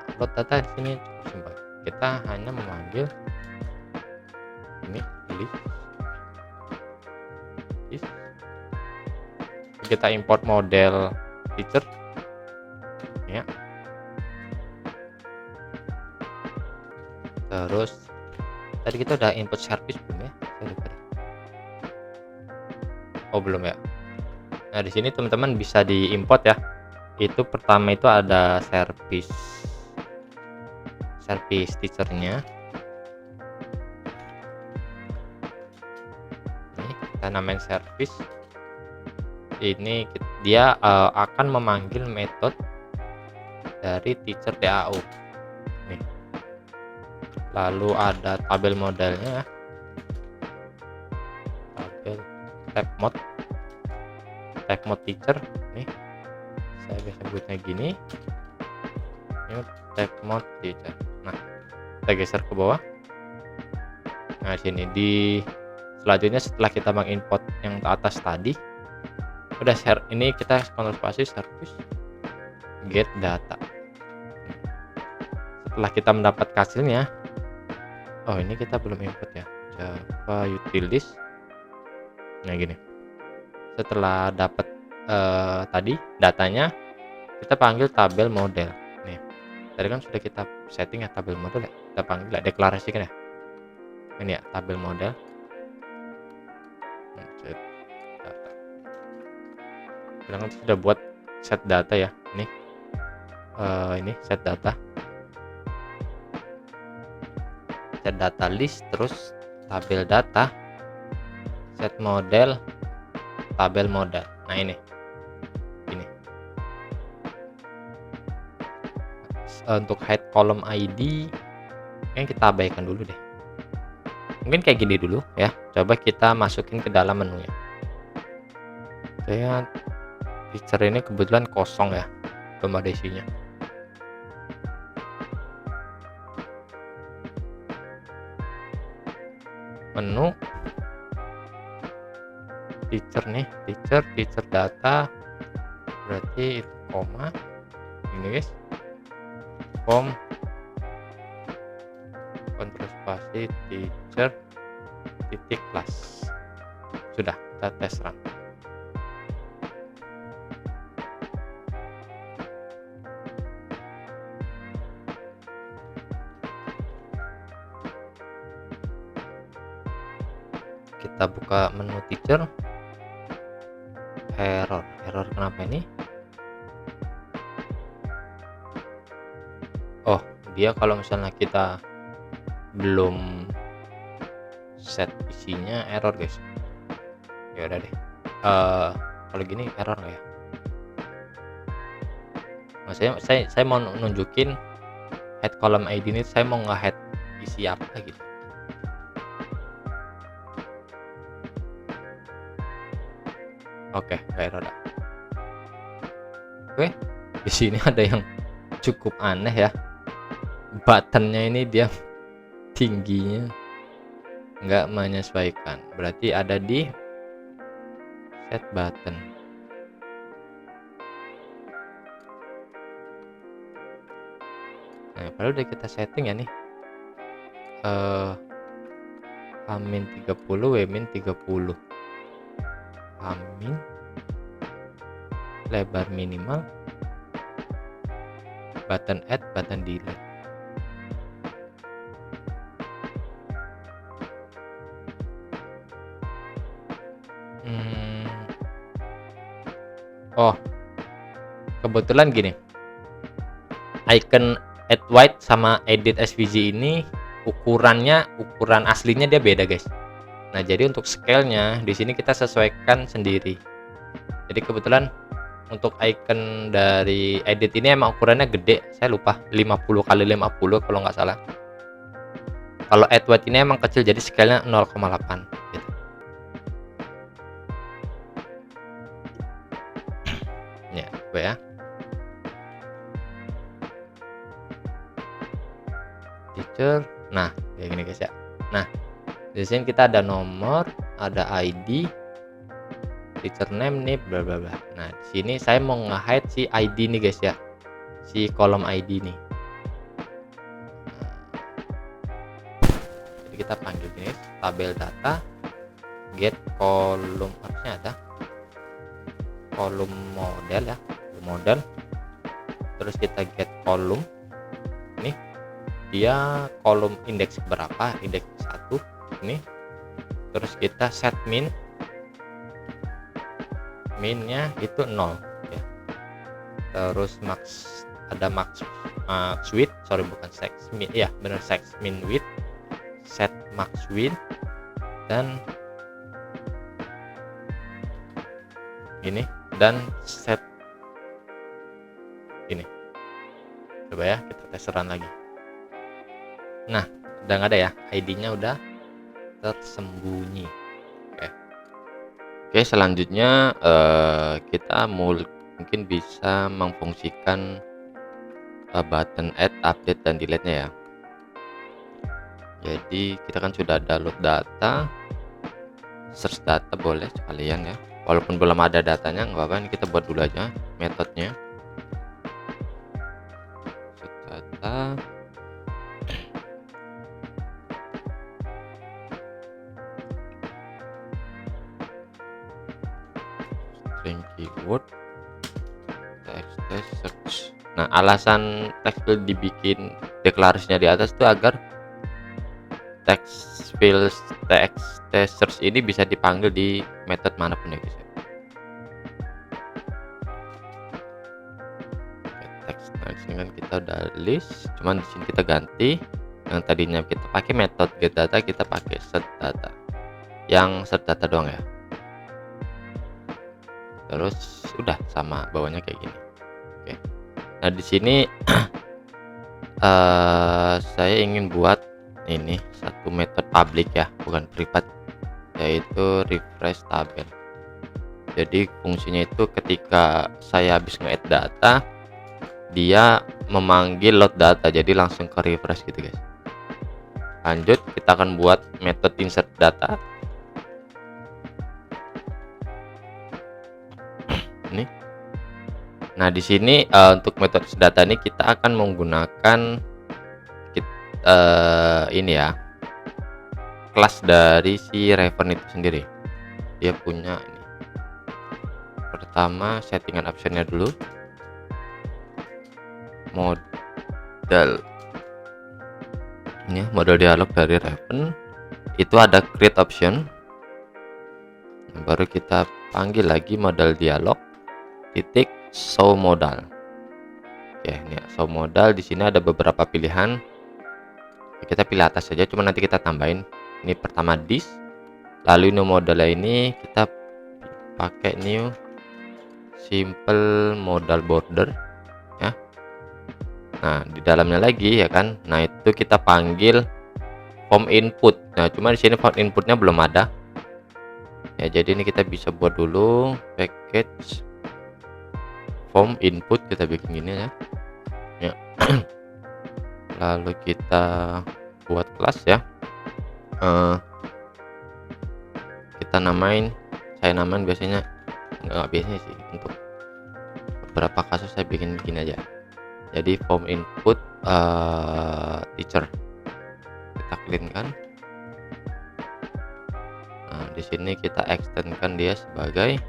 di sini cukup simpel. Kita hanya memanggil ini list. Kita import model teacher ya. Terus tadi kita udah input service belum ya? Saya lupa deh. Oh belum ya. Nah di sini teman-teman bisa diimport ya. Itu pertama itu ada service teachernya. Ini kita namain service. Ini dia akan memanggil metode dari teacher DAO. Nih. Lalu ada tabel modelnya, tabel tab mode teacher. Nih saya biasa sebutnya gini, ini tab mode teacher. Nah kita geser ke bawah. Nah sini di selanjutnya setelah kita mengimport yang ke atas tadi, udah share ini kita kontrol spasi service get data. Setelah kita mendapat hasilnya, oh ini kita belum input ya, Java utilities. Nah gini, setelah dapat tadi datanya, kita panggil tabel model. Nih tadi kan sudah kita setting ya tabel model ya, kita panggil ya, deklarasikan ya. Ini ya tabel model. Kita kan sudah buat set data ya. Ini set data list, terus tabel data, set model, tabel model. Nah ini untuk head column ID yang kita abaikan dulu deh. Mungkin kayak gini dulu ya. Coba kita masukin ke dalam menu ya. Saya teacher ini kebetulan kosong ya, belum ada isinya. Menu teacher nih, teacher data, berarti itu koma ini guys, kontrol spasi teacher titik kelas. Sudah, kita tes run. Kita buka menu teacher, error kenapa ini? Oh dia kalau misalnya kita belum set isinya error guys. Ya udah deh, kalau gini error nggak ya? Maksudnya saya mau nunjukin head column ID ini, saya mau nge-head isi apa gitu. Oke, nggak error. Oke, di sini ada yang cukup aneh ya. Buttonnya ini dia tingginya nggak menyesuaikan. Berarti ada di set button. Nah, padahal udah kita setting ya nih. Amin 30, Wmin 30. Amin lebar minimal, button add, button delete. Oh, kebetulan gini, icon add white sama edit SVG ini ukuran aslinya dia beda guys. Nah, jadi untuk scale-nya di sini kita sesuaikan sendiri. Jadi kebetulan untuk icon dari edit ini emang ukurannya gede, saya lupa 50 kali 50 kalau nggak salah. Kalau add white ini emang kecil, jadi scale-nya 0,8 gitu. Ya, coba ya. Feature. Nah, kayak gini guys ya. Nah, di sini kita ada nomor, ada ID, teacher name nih, bla bla bla. Nah, di sini saya mau nge-hide si ID nih guys ya, si kolom ID nih. Jadi kita panggil ini tabel data, get kolom, harusnya ada kolom model ya, model. Terus kita get kolom, nih dia kolom indeks berapa, indeks 1 ini. Terus kita set minnya itu 0 ya. Terus ada max width, sorry bukan sex min ya, bener sex min width, set max width, dan ini, dan set ini. Coba ya kita tes run lagi. Nah, udah nggak ada ya, ID-nya udah tersembunyi. Oke, selanjutnya kita mungkin bisa memfungsikan button add, update, dan delete nya ya. Jadi kita kan sudah download data, search data boleh sekalian ya, walaupun belum ada datanya nggak apa-apa, ini kita buat dulu aja metodenya. Search data, string keyword, text search. Nah, alasan text field dibikin deklarasinya di atas itu agar text field text search ini bisa dipanggil di method manapun ya guys. Text. Nah, di sini kan kita udah list, cuman di sini kita ganti. Yang tadinya kita pakai metode get data, kita pakai set data. Yang set data doang ya. Terus udah sama bawahnya kayak gini. Oke. Nah, di sini saya ingin buat ini satu metode public ya, bukan private, yaitu refresh tabel. Jadi fungsinya itu ketika saya habis nge-add data, dia memanggil load data, jadi langsung ke refresh gitu guys. Lanjut, kita akan buat metode insert data. Ini. Nah, di sini untuk metode data ini kita akan menggunakan ini ya, kelas dari si Raven itu sendiri. Dia punya ini. Pertama, settingan optionnya dulu. Model ini ya, model dialog dari Raven itu ada create option. Baru kita panggil lagi model dialog titik show modal. Oke, ini ya, show modal. Di sini ada beberapa pilihan. Kita pilih atas saja, cuma nanti kita tambahin. Ini pertama this, lalu new model ini kita pakai new simple modal border ya. Nah, di dalamnya lagi ya kan, nah itu kita panggil form input. Nah, cuma di sini form inputnya belum ada. Ya, jadi ini kita bisa buat dulu package form input, kita bikin gini ya. Ya. Lalu kita buat kelas ya. Kita saya namain biasanya, nggak biasanya sih, untuk beberapa kasus saya bikin aja. Jadi form input teacher, kita clean kan. Nah, di sini kita extendkan dia sebagai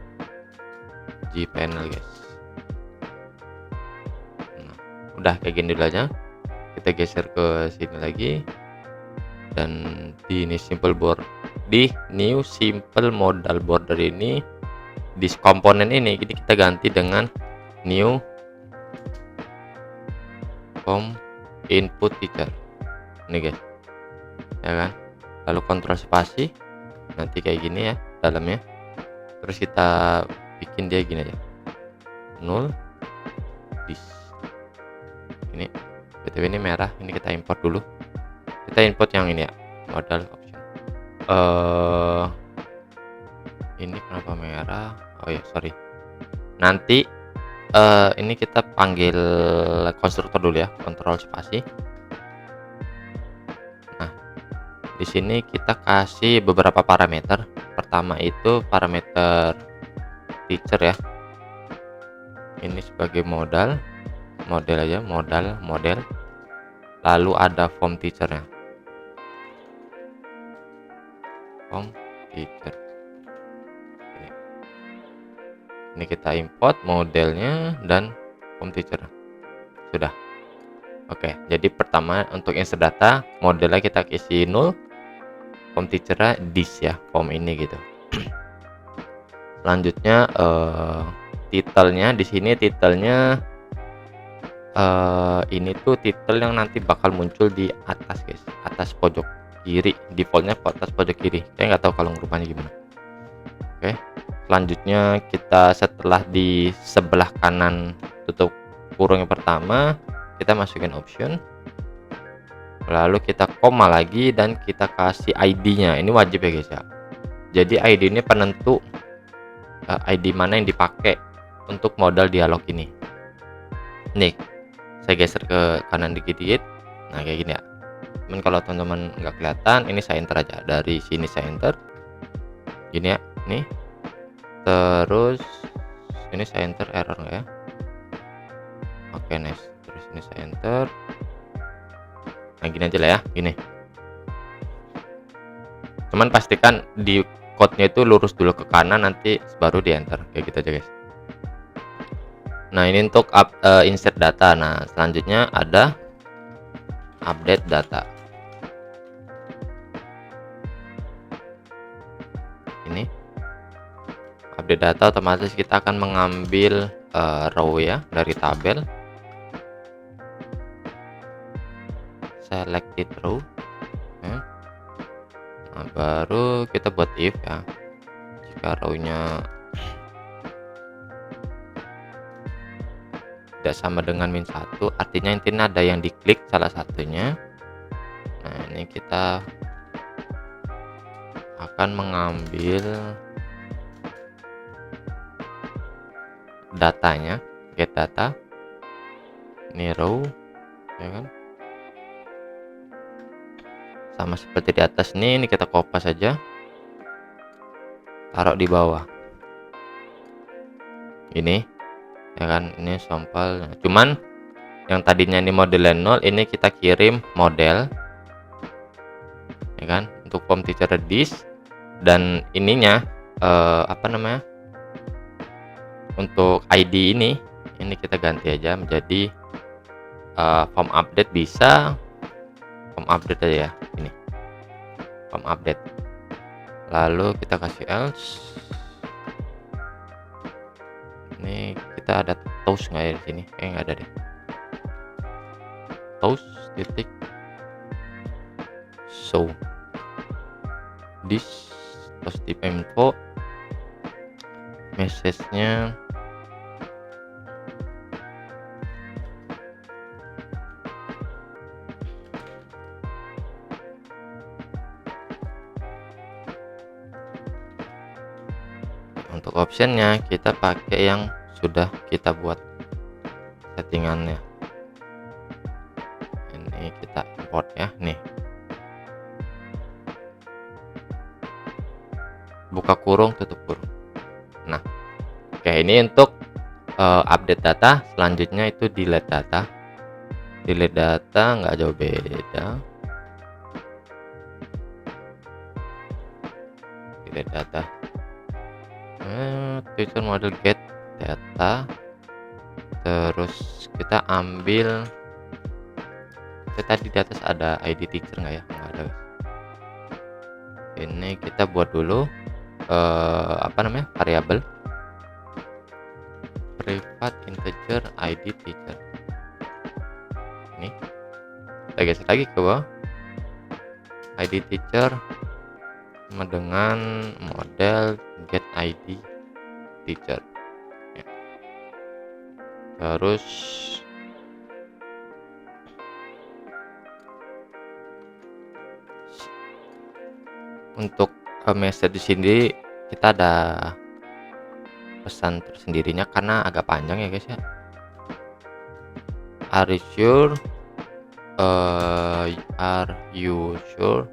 gPanel guys. Nah, udah kayak gini dulu aja. Kita geser ke sini lagi, dan di ini simple board, di new simple modal border ini, di komponen ini kita ganti dengan new form input teacher ini guys, ya kan. Lalu kontrol spasi, nanti kayak gini ya dalamnya. Terus kita bikin dia gini aja, null this. Ini btw ini merah, ini kita import dulu. Kita import yang ini ya, modal option. Ini kenapa merah? Oh ya, sorry. Nanti ini kita panggil konstruktor dulu ya, kontrol spasi. Nah, di sini kita kasih beberapa parameter. Pertama itu parameter teacher ya. Ini sebagai model aja, model. Lalu ada form teachernya, form teacher. Ini kita import modelnya dan form teacher. Sudah. Oke, jadi pertama untuk insert data, modelnya kita isi null, form teachernya this ya, form ini gitu. Selanjutnya titelnya di sini, titelnya ini tuh titel yang nanti bakal muncul di atas guys, atas pojok kiri, defaultnya atas pojok kiri. Saya nggak tahu kalau ngerubahnya gimana. Oke, selanjutnya kita setelah di sebelah kanan tutup kurung yang pertama, kita masukin option, lalu kita koma lagi dan kita kasih ID-nya. Ini wajib ya guys ya. Jadi ID ini penentu ID mana yang dipakai untuk modal dialog ini. Nih, saya geser ke kanan dikit-dikit. Nah, kayak gini ya. Cuman kalau teman-teman nggak kelihatan, ini saya enter aja. Dari sini saya enter. Gini ya, nih. Terus ini saya enter, error nggak ya? Oke, next. Terus ini saya enter. Nah, gini aja lah ya, gini. Cuman pastikan di code-nya itu lurus dulu ke kanan, nanti baru di enter. Kayak gitu aja guys. Nah, ini untuk insert data. Nah, selanjutnya ada update data. Ini update data, otomatis kita akan mengambil row ya dari tabel. Selected row. Nah, baru kita buat if ya. Jika row-nya tidak sama dengan -1, artinya intinya ada yang diklik salah satunya. Nah, ini kita akan mengambil datanya, get data, ini row ya kan, sama seperti di atas. Ini kita copy saja, taruh di bawah ini ya kan. Ini sampel, cuman yang tadinya ini modelnya 0, ini kita kirim model ya kan, untuk form teacher this. Dan ininya apa namanya, untuk ID ini kita ganti aja menjadi form update. Bisa form update aja ya, ini form update. Lalu kita kasih else. Ini kita ada toast nggak ya di sini? Nggak ada deh. Toast titik show this toast tip info, message-nya untuk optionnya kita pakai yang sudah kita buat settingannya. Ini kita import ya, nih. Buka kurung, tutup kurung. Nah, oke, ini untuk update data. Selanjutnya itu delete data. Delete data nggak jauh beda. Delete data. Teacher model get data. Terus kita ambil, tadi di atas ada ID teacher nggak ya? Nggak ada. Ini kita buat dulu apa namanya, variabel private integer ID teacher. Ini kita geser lagi ke bawah, ID teacher sama dengan model get ID teacher ya. Terus untuk message di sini kita ada pesan tersendirinya karena agak panjang ya guys ya. Are you sure? Are you sure?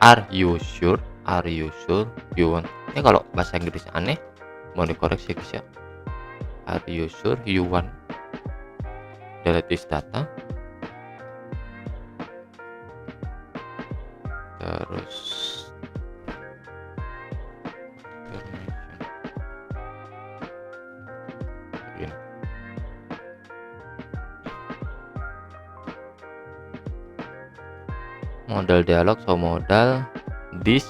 Are you sure? Are you sure you want? Ini kalau bahasa Inggris aneh, mau dikoreksi guys ya. Are you sure you want delete this data? Terus begini. Modal dialog, so modal this.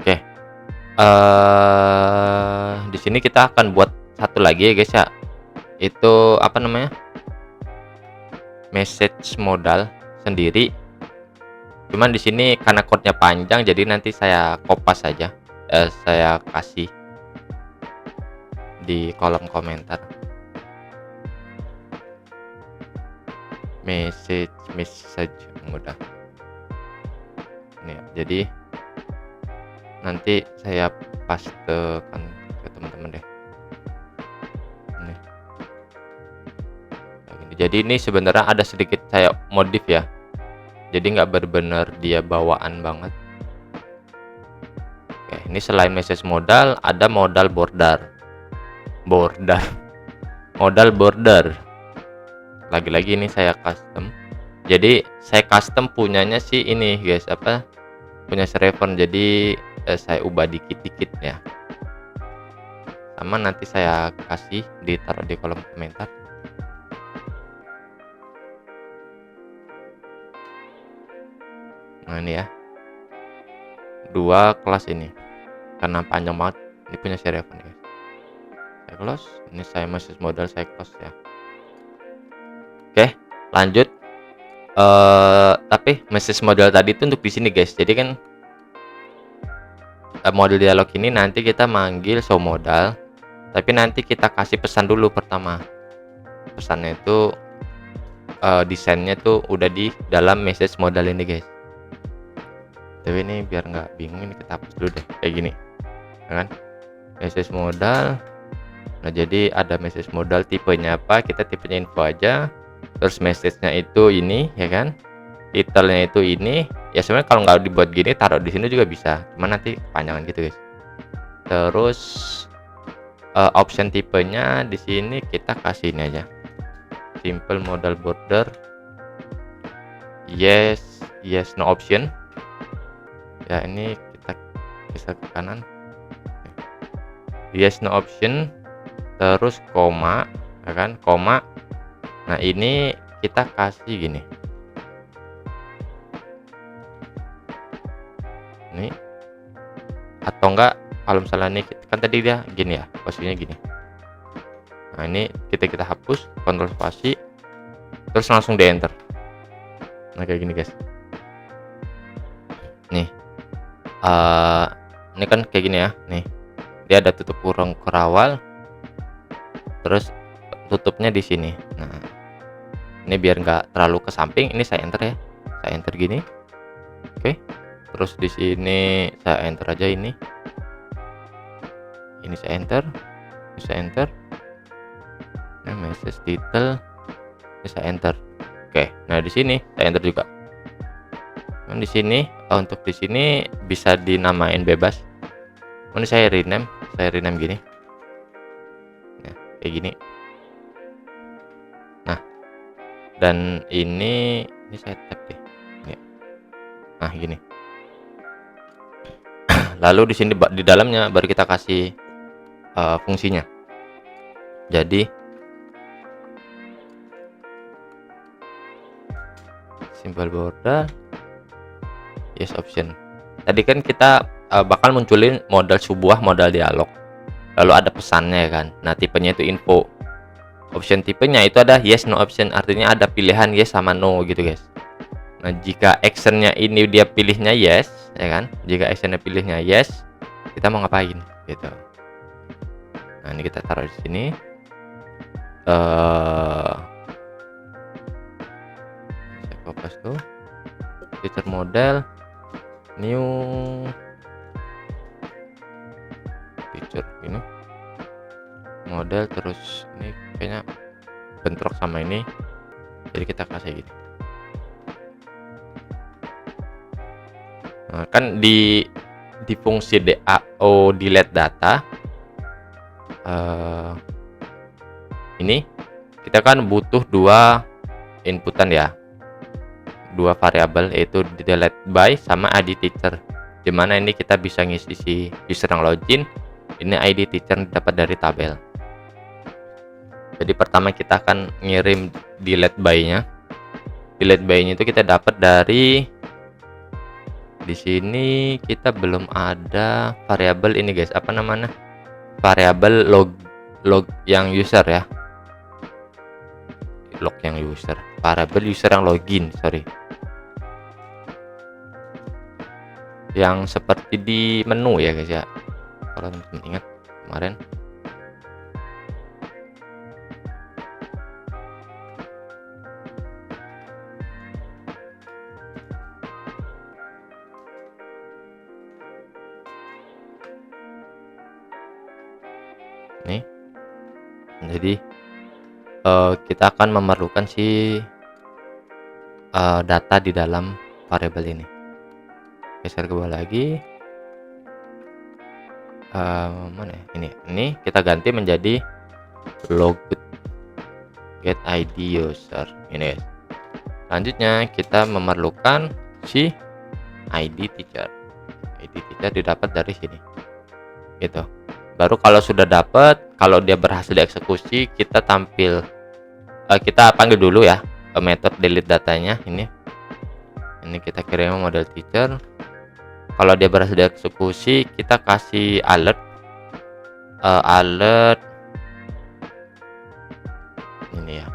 Oke. Di sini kita akan buat satu lagi ya guys ya. Itu apa namanya? Message modal sendiri. Cuman di sini karena code-nya panjang, jadi nanti saya kopas saja. Saya kasih di kolom komentar. Message mudah. Nih, jadi nanti saya pastekan ke teman-teman deh. Nih. Jadi ini sebenarnya ada sedikit saya modif ya. Jadi nggak benar-benar dia bawaan banget. Oke, ini selain message modal ada modal border. Modal border. Lagi-lagi ini saya custom. Jadi saya custom punyanya sih ini guys, apa? Punya server. Jadi saya ubah dikit-dikit ya. Sama nanti saya kasih ditaruh di kolom komentar. Nah ini ya, 2 kelas ini karena panjang banget, ini punya server guys. Saya close, ini saya message modal saya close ya. Oke, lanjut. Tapi message modal tadi itu untuk di sini guys. Jadi kan model dialog ini nanti kita manggil show modal, tapi nanti kita kasih pesan dulu pertama. Pesannya itu desainnya tuh udah di dalam message modal ini guys. Tapi ini biar nggak bingung, ini kita hapus dulu deh kayak gini ya kan. Message modal. Nah jadi ada message modal, tipenya apa, kita tipenya info aja. Terus message-nya itu ini ya kan, title-nya itu ini ya. Sebenarnya kalau nggak dibuat gini taruh di sini juga bisa, cuman nanti kepanjangan gitu guys. Terus option tipenya di sini kita kasih ini aja, simple modal border, yes no option ya. Ini kita geser ke kanan, yes no option, terus koma ya kan, koma. Nah ini kita kasih gini, ini atau enggak kalau misalnya nih kan tadi dia gini ya, posisinya gini. Nah ini kita hapus, kontrol spasi, terus langsung di enter. Nah kayak gini guys. Nih ini kan kayak gini ya, nih dia ada tutup kurung kerawal, terus tutupnya di sini. Nah ini biar nggak terlalu ke samping, ini saya enter ya, saya enter gini. Oke, terus di sini saya enter aja ini. ini saya enter, nah message title saya enter. Oke, nah di sini saya enter juga. Nah, di sini untuk di sini bisa dinamain bebas. Ini saya rename gini. Nah, kayak gini. Nah, dan ini saya tap deh. Nah, gini. Lalu di sini di dalamnya baru kita kasih fungsinya. Jadi simple border, yes option. Tadi kan kita bakal munculin sebuah modal dialog. Lalu ada pesannya kan. Nah, tipenya itu info. Option tipenya itu ada yes no option, artinya ada pilihan yes sama no gitu guys. Nah, jika actionnya ini dia pilihnya yes, ya kan? Jika actionnya pilihnya yes, kita mau ngapain gitu. Nah, ini kita taruh di sini. Saya fokus tuh. Feature model, new feature ini. Model terus ini kayaknya bentrok sama ini. Jadi kita kasih gini. Nah, kan di fungsi DAO delete data ini kita kan butuh dua inputan ya, dua variabel, yaitu delete by sama ID teacher, dimana ini kita bisa ngisi si user yang login, ini ID teacher dapat dari tabel. Jadi pertama kita akan ngirim delete by-nya. Delete by-nya itu kita dapat dari di sini. Kita belum ada variabel ini guys, apa namanya, variabel log yang user ya, log yang user, variabel user yang login, sorry, yang seperti di menu ya guys ya, kalau teman-teman ingat kemarin. Nih, jadi kita akan memerlukan si data di dalam variabel ini. Geser ke bawah lagi, mana ya? Ini kita ganti menjadi log get ID user ini guys. Selanjutnya kita memerlukan si ID teacher. ID teacher didapat dari sini gitu. Baru kalau sudah dapat, kalau dia berhasil dieksekusi, kita kita panggil dulu ya metode delete datanya. Ini kita kirim model teacher. Kalau dia berhasil dieksekusi, kita kasih alert ini ya.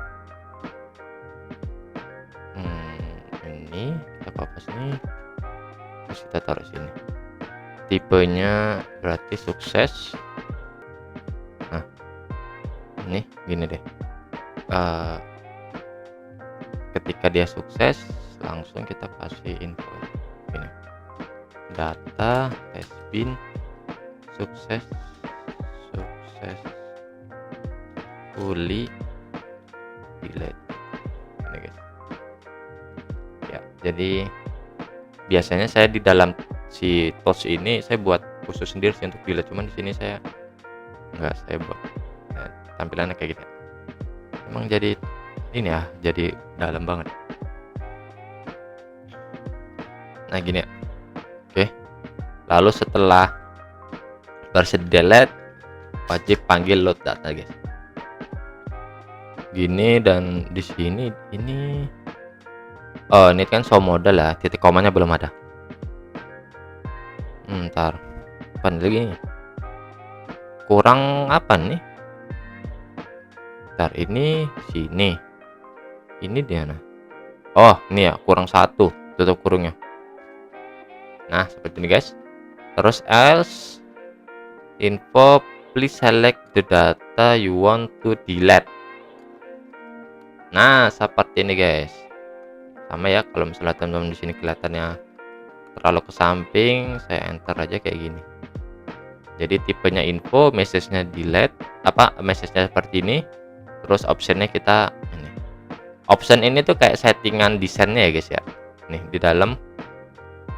Ini kita kopas ini, terus kita taruh sini. Tipenya berarti sukses. Nah, ini gini deh. Ketika dia sukses, langsung kita kasih info ini. Data has been successfully delete. Ini guys. Ya, jadi biasanya saya di dalam si tools ini saya buat khusus sendiri sih untuk delete, cuman di sini saya enggak, saya buat tampilannya kayak gitu. Emang jadi ini ya, jadi dalam banget. Nah gini ya. Oke, lalu setelah berhasil delete, wajib panggil load data guys. Gini, dan di sini ini ini kan show model ya, titik komanya belum ada. Ntar apa lagi, kurang apa nih? Ntar ini sini, ini dia. Nah, oh ini ya, kurang satu, tutup kurungnya. Nah seperti ini guys. Terus else info, please select the data you want to delete. Nah seperti ini guys. Sama ya, kalau misalnya teman-teman di sini kelihatannya terlalu ke samping, saya enter aja kayak gini. Jadi tipenya info, message-nya delete, message-nya seperti ini, terus option-nya kita ini. Option ini tuh kayak settingan desainnya ya guys ya. Nih di dalam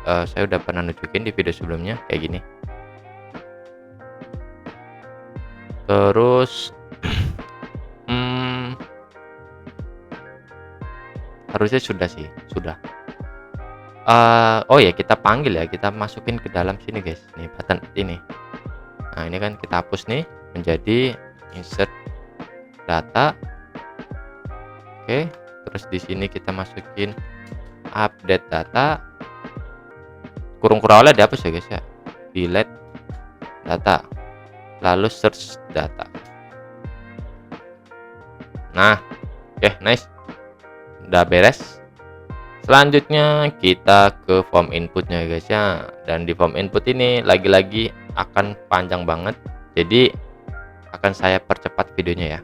saya udah pernah nunjukin di video sebelumnya kayak gini. Terus harusnya sudah sih, sudah. Oh ya, kita panggil ya, kita masukin ke dalam sini guys, nih button ini. Nah ini kan kita hapus nih menjadi insert data. Oke, terus di sini kita masukin update data, kurung awalnya dihapus ya guys ya, delete data, lalu search data. Nah oke, nice, udah beres. Selanjutnya kita ke form inputnya guys ya, dan di form input ini lagi-lagi akan panjang banget, jadi akan saya percepat videonya ya.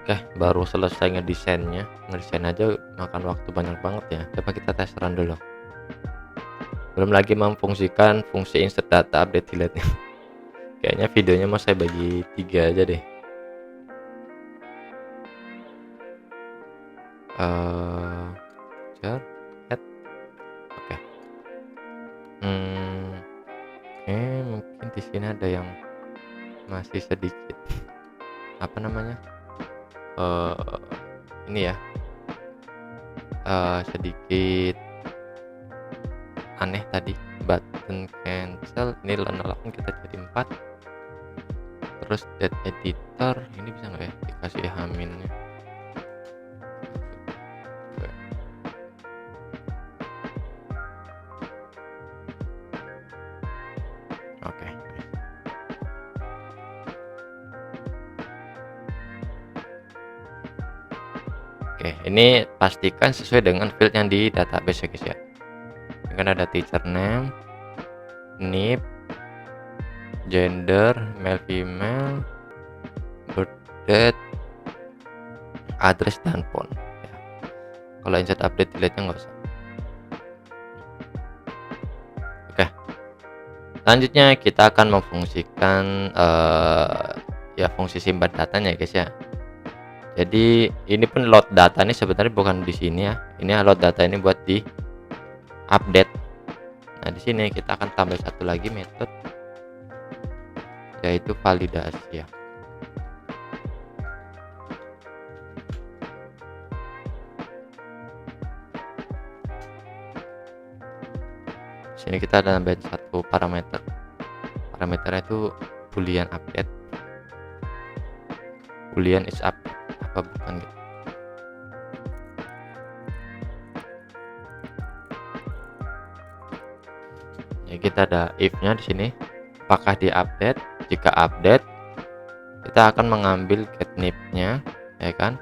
Oke, baru selesai ngedesainnya. Ngedesain aja makan waktu banyak banget ya. Coba kita tes run dulu. Belum lagi memfungsikan fungsi insert data update delete. Kayaknya videonya mau saya bagi 3 aja deh. Share, add. Oke. Oke, mungkin di sini ada yang masih sedikit apa namanya? Ini ya. Sedikit aneh tadi. Button cancel ini 08 kita jadi 4. Terus date editor ini bisa nggak ya dikasih haminnya? Oke. Oke, ini pastikan sesuai dengan field yang di database ya guys ya. Ini kan ada teacher name, NIP, gender, male female, birth date, address dan phone ya. Kalau insert update delete nya nggak usah. Oke, selanjutnya kita akan memfungsikan ya fungsi simpan datanya guys ya. Jadi ini pun load data ini sebenarnya bukan di sini ya. Ini load data ini buat di update. Nah, di sini kita akan tambah satu lagi metode yaitu validasi ya. Sini kita ada nambahin satu parameter. Parameternya itu boolean update. Boolean is up apa bukan gitu. Ya, kita ada if-nya di sini. Apakah di update? Jika update, kita akan mengambil get nip-nya, ya kan?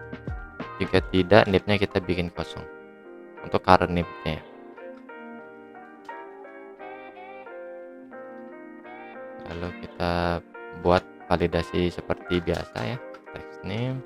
Jika tidak, nip-nya kita bikin kosong untuk current nip-nya. Lalu kita buat validasi seperti biasa ya, text name.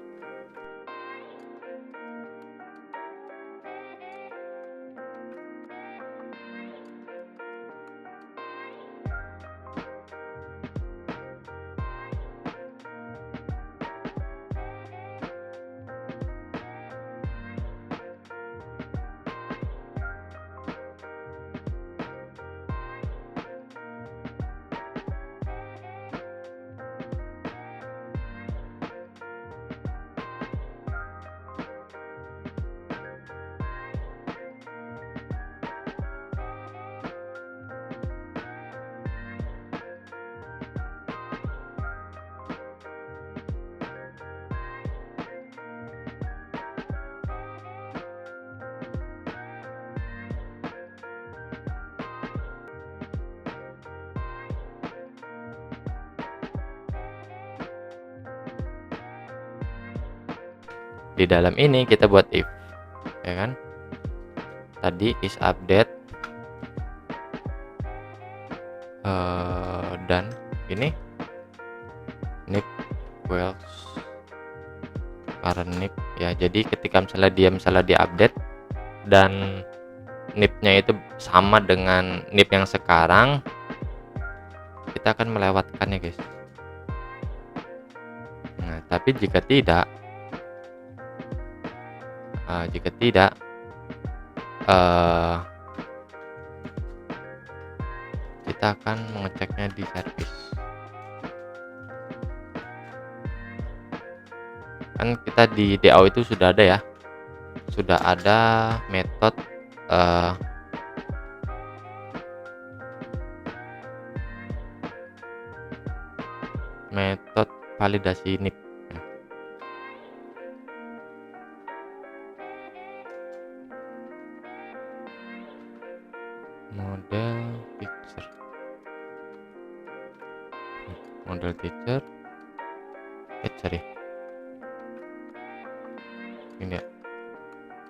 Di dalam ini kita buat if, ya kan? Tadi is update dan ini nip equals current nip ya. Jadi ketika misalnya dia di update dan nip-nya itu sama dengan nip yang sekarang, kita akan melewatkannya guys. Nah, tapi jika tidak kita akan mengeceknya di service. Kan kita di DAO itu sudah ada ya, sudah ada metode validasi NIP. Model teacher sorry ini ya,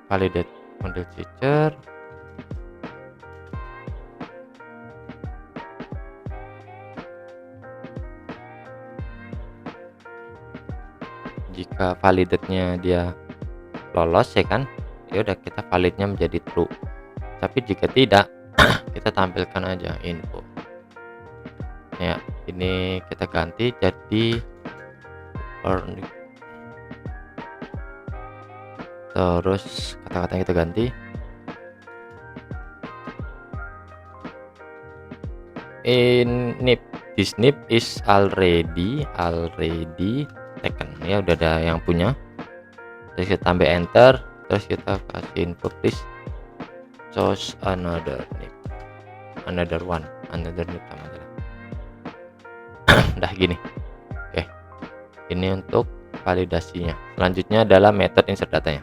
validate model teacher, jika validatnya dia lolos ya kan, ya udah kita validnya menjadi true. Tapi jika tidak, kita tampilkan aja info. Ya, ini kita ganti jadi earning. Terus kata-katanya kita ganti. This nip is already taken. Ya udah ada yang punya. Terus kita tambah enter, terus kita kasih info please choose another nip, another nip sama aja. Udah gini. Oke, ini untuk validasinya. Selanjutnya adalah method insert datanya.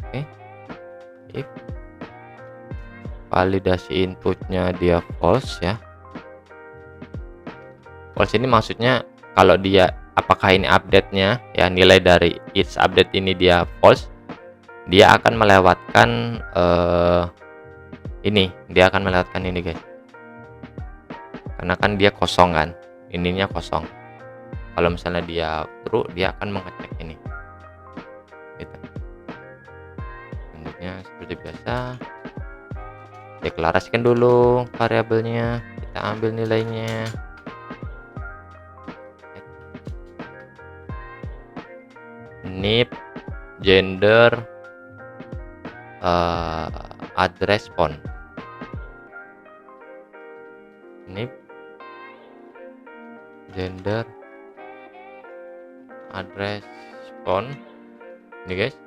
Oke, if validasi inputnya dia false ya. False ini maksudnya kalau dia apakah ini update-nya ya, nilai dari each update ini dia false, dia akan melewatkan dia akan melewatkan ini guys, karena kan dia kosong kan, ininya kosong. Kalau misalnya dia true, dia akan mengecek ini gitu. Selanjutnya seperti biasa, deklarasikan dulu variabelnya, kita ambil nilainya. Nip gender address phone, nip gender address phone ini guys,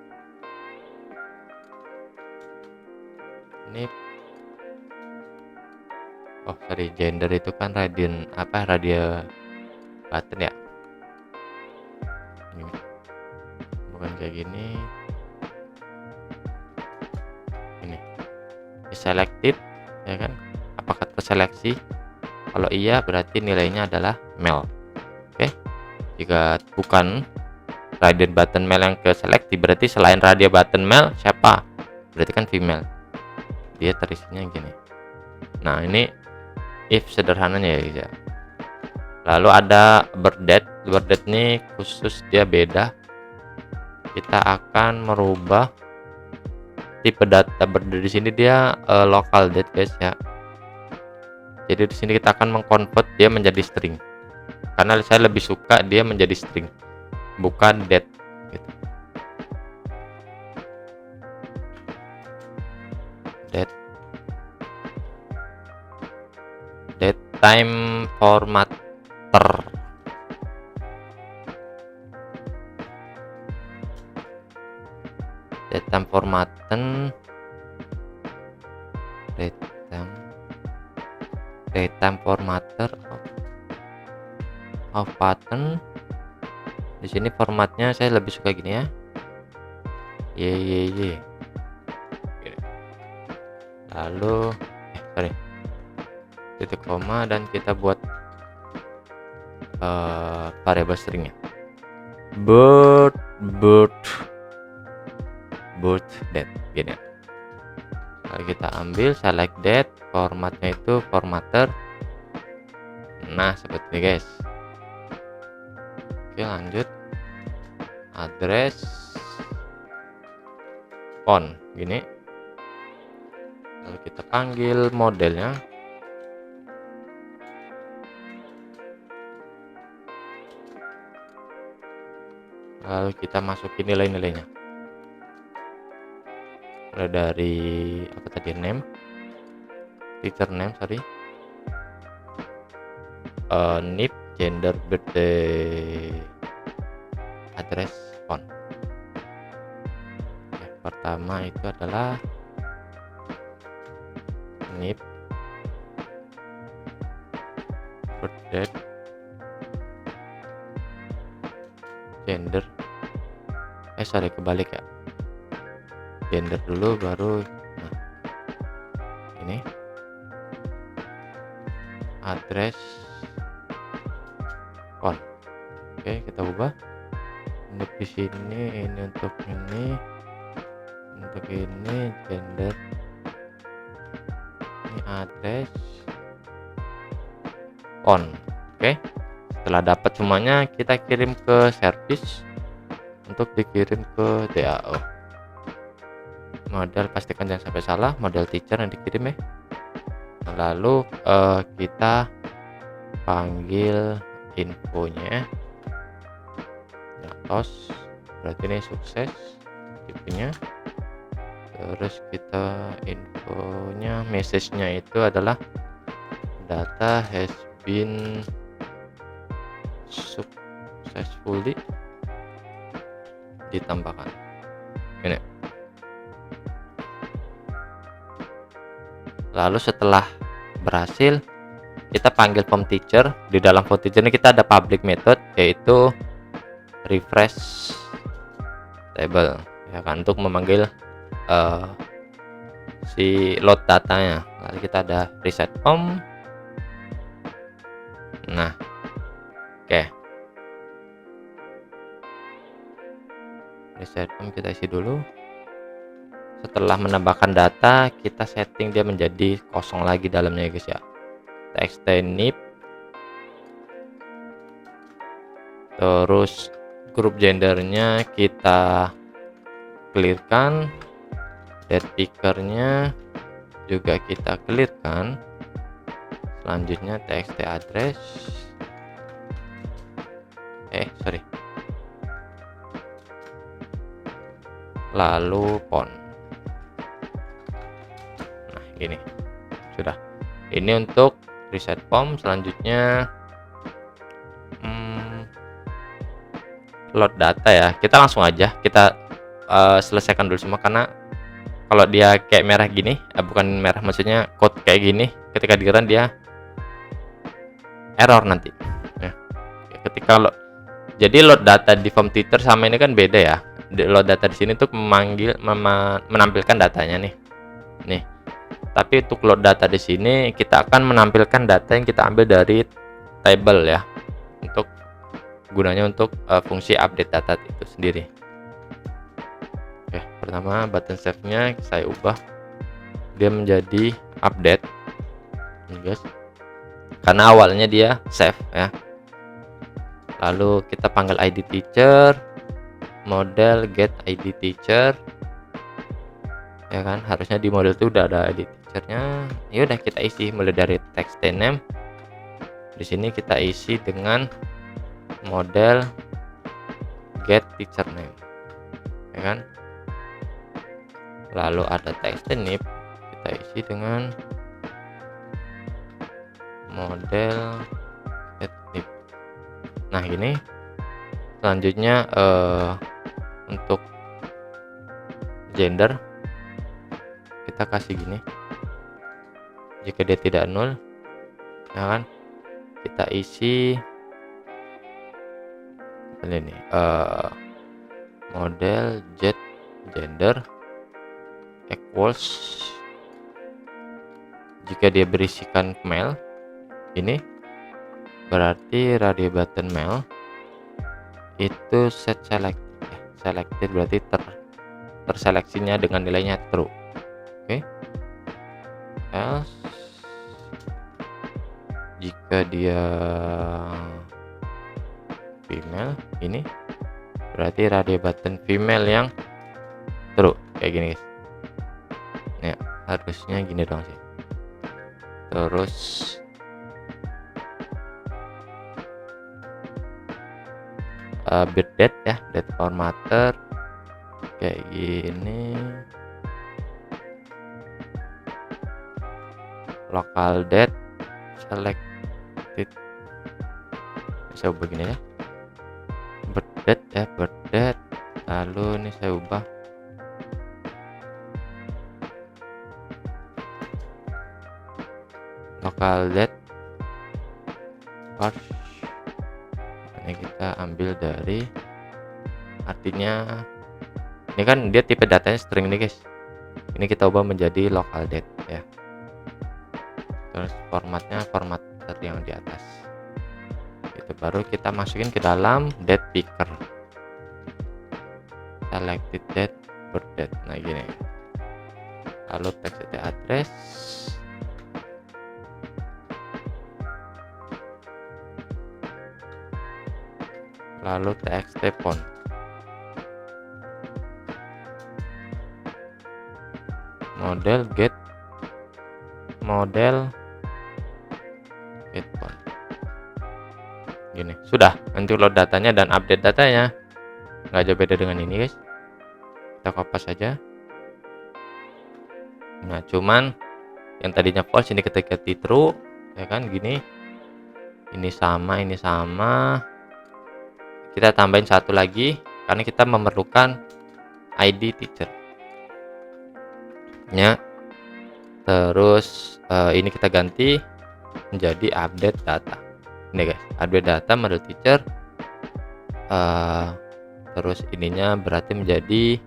nip gender itu kan radio button ya, ini bukan kayak gini. Ini selected ya kan, apakah terseleksi? Kalau iya berarti nilainya adalah male. Oke, jika bukan radio button male yang ke select, berarti selain radio button male siapa? Berarti kan female. Dia terisinya gini. Nah, ini if sederhananya ya guys ya. Lalu ada birth date ini khusus, dia beda. Kita akan merubah tipe data birth date di sini, dia local date guys ya. Jadi di sini kita akan mengconvert dia menjadi string, karena saya lebih suka dia menjadi string bukan date gitu. Date time formatter. Datetime formatten, datetime formatter of pattern. Di sini formatnya saya lebih suka gini ya, lalu titik koma, dan kita buat variable stringnya birth date gini ya. Lalu kita ambil select date, formatnya itu formatter. Nah seperti ini guys. Oke, lanjut address phone gini. Lalu kita panggil modelnya, lalu kita masukin nilai-nilainya. Mulai dari apa tadi, teacher name nip gender birthday address phone. Oke, pertama itu adalah nip birthday gender kebalik ya, gender dulu baru ini address phone. Oke, kita ubah untuk di sini, ini untuk ini gender, ini address phone. Oke, setelah dapat semuanya kita kirim ke service. untuk dikirim ke DAO. Model pastikan jangan sampai salah, model teacher yang dikirim ya. Lalu kita panggil infonya tos, berarti ini sukses tipenya. Terus kita infonya, message-nya itu adalah data has been successfully ditambahkan ini. Lalu setelah berhasil, kita panggil form teacher. Di dalam form teacher ini kita ada public method, yaitu refresh table ya kan, untuk memanggil si load datanya. Lalu kita ada reset form. Nah, oke. Reset form kita isi dulu. Setelah menambahkan data, kita setting dia menjadi kosong lagi dalamnya ya guys ya. Kita extend nib. Terus grup gendernya kita clearkan. Date pickernya juga kita clearkan. Selanjutnya txt address. Lalu font. Nah, gini. Sudah. Ini untuk reset form. Selanjutnya load data ya. Kita langsung aja kita selesaikan dulu semua, karena kalau dia kayak merah gini, bukan merah, maksudnya code kayak gini, ketika di run dia error nanti ya. Ketika jadi load data di form teacher sama ini kan beda ya. Load data di sini tuh menampilkan datanya nih. Tapi untuk load data di sini kita akan menampilkan data yang kita ambil dari table ya, untuk gunanya untuk fungsi update data itu sendiri. Oke, pertama button save-nya saya ubah dia menjadi update ini guys, karena awalnya dia save ya. Lalu kita panggil id teacher, model get id teacher ya kan, harusnya di model itu udah ada id teachernya. Ya udah, kita isi mulai dari text name. Di sini kita isi dengan model get teacher name ya kan. Lalu ada text nib, kita isi dengan model get nib. Nah gini. Selanjutnya untuk gender kita kasih gini, jika dia tidak nol ya kan, kita isi ini model get gender equals, jika dia berisikan male ini berarti radio button male itu set selected berarti terseleksinya dengan nilainya true. Oke. Else jika dia female ini berarti radio button female yang true, kayak gini guys ya, harusnya gini dong sih. Terus birth date ya, date formatter kayak gini, local date selected, saya ubah begini ya, birth date, lalu ini saya ubah local date first. Ini kita ambil dari, artinya ini kan dia tipe datanya string nih guys, ini kita ubah menjadi local date ya. Terus formatnya format yang di atas itu, baru kita masukin ke dalam date picker, selected date, birth date. Nah gini, lalu text address, lalu txt font model get model get font. Gini, sudah. Nanti load datanya dan update datanya. Nggak jauh beda dengan ini, guys. Kita kopas saja. Nah, cuman yang tadinya false ini kita ganti true, ya kan, gini. Ini sama, ini sama. Kita tambahin satu lagi karena kita memerlukan ID teacher. Ya. Terus ini kita ganti menjadi update data. Ini guys, update data model teacher. Terus ininya berarti menjadi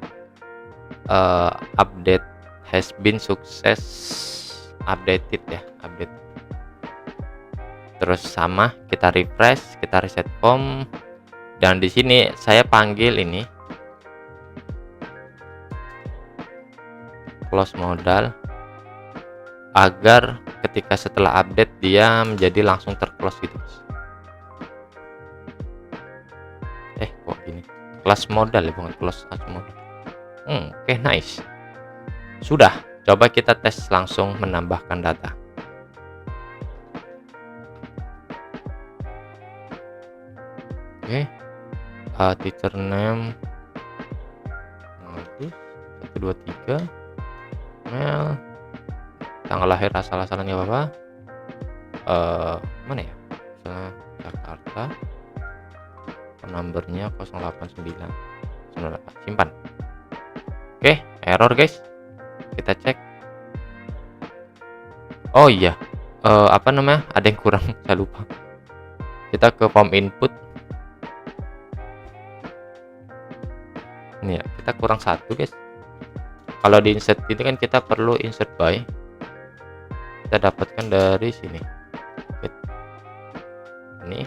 update has been success updated ya, update. Terus sama, kita refresh, kita reset form, dan di sini saya panggil ini close modal agar ketika setelah update dia menjadi langsung terclose gitu. Kok gini, kelas modal ya, bukan close as modal. Oke, nice. Sudah, coba kita tes langsung menambahkan data. Oke, teacher name 1, 2, 3, email, tanggal lahir asal-asalan nggak apa-apa. Mana ya, misalnya Jakarta, nomornya 089 simpan. Oke, error guys, kita cek. Oh iya, apa namanya, ada yang kurang, saya lupa. Kita ke form input. Ini ya, kita kurang satu guys. Kalau di insert ini kan kita perlu insert by, kita dapatkan dari sini ini.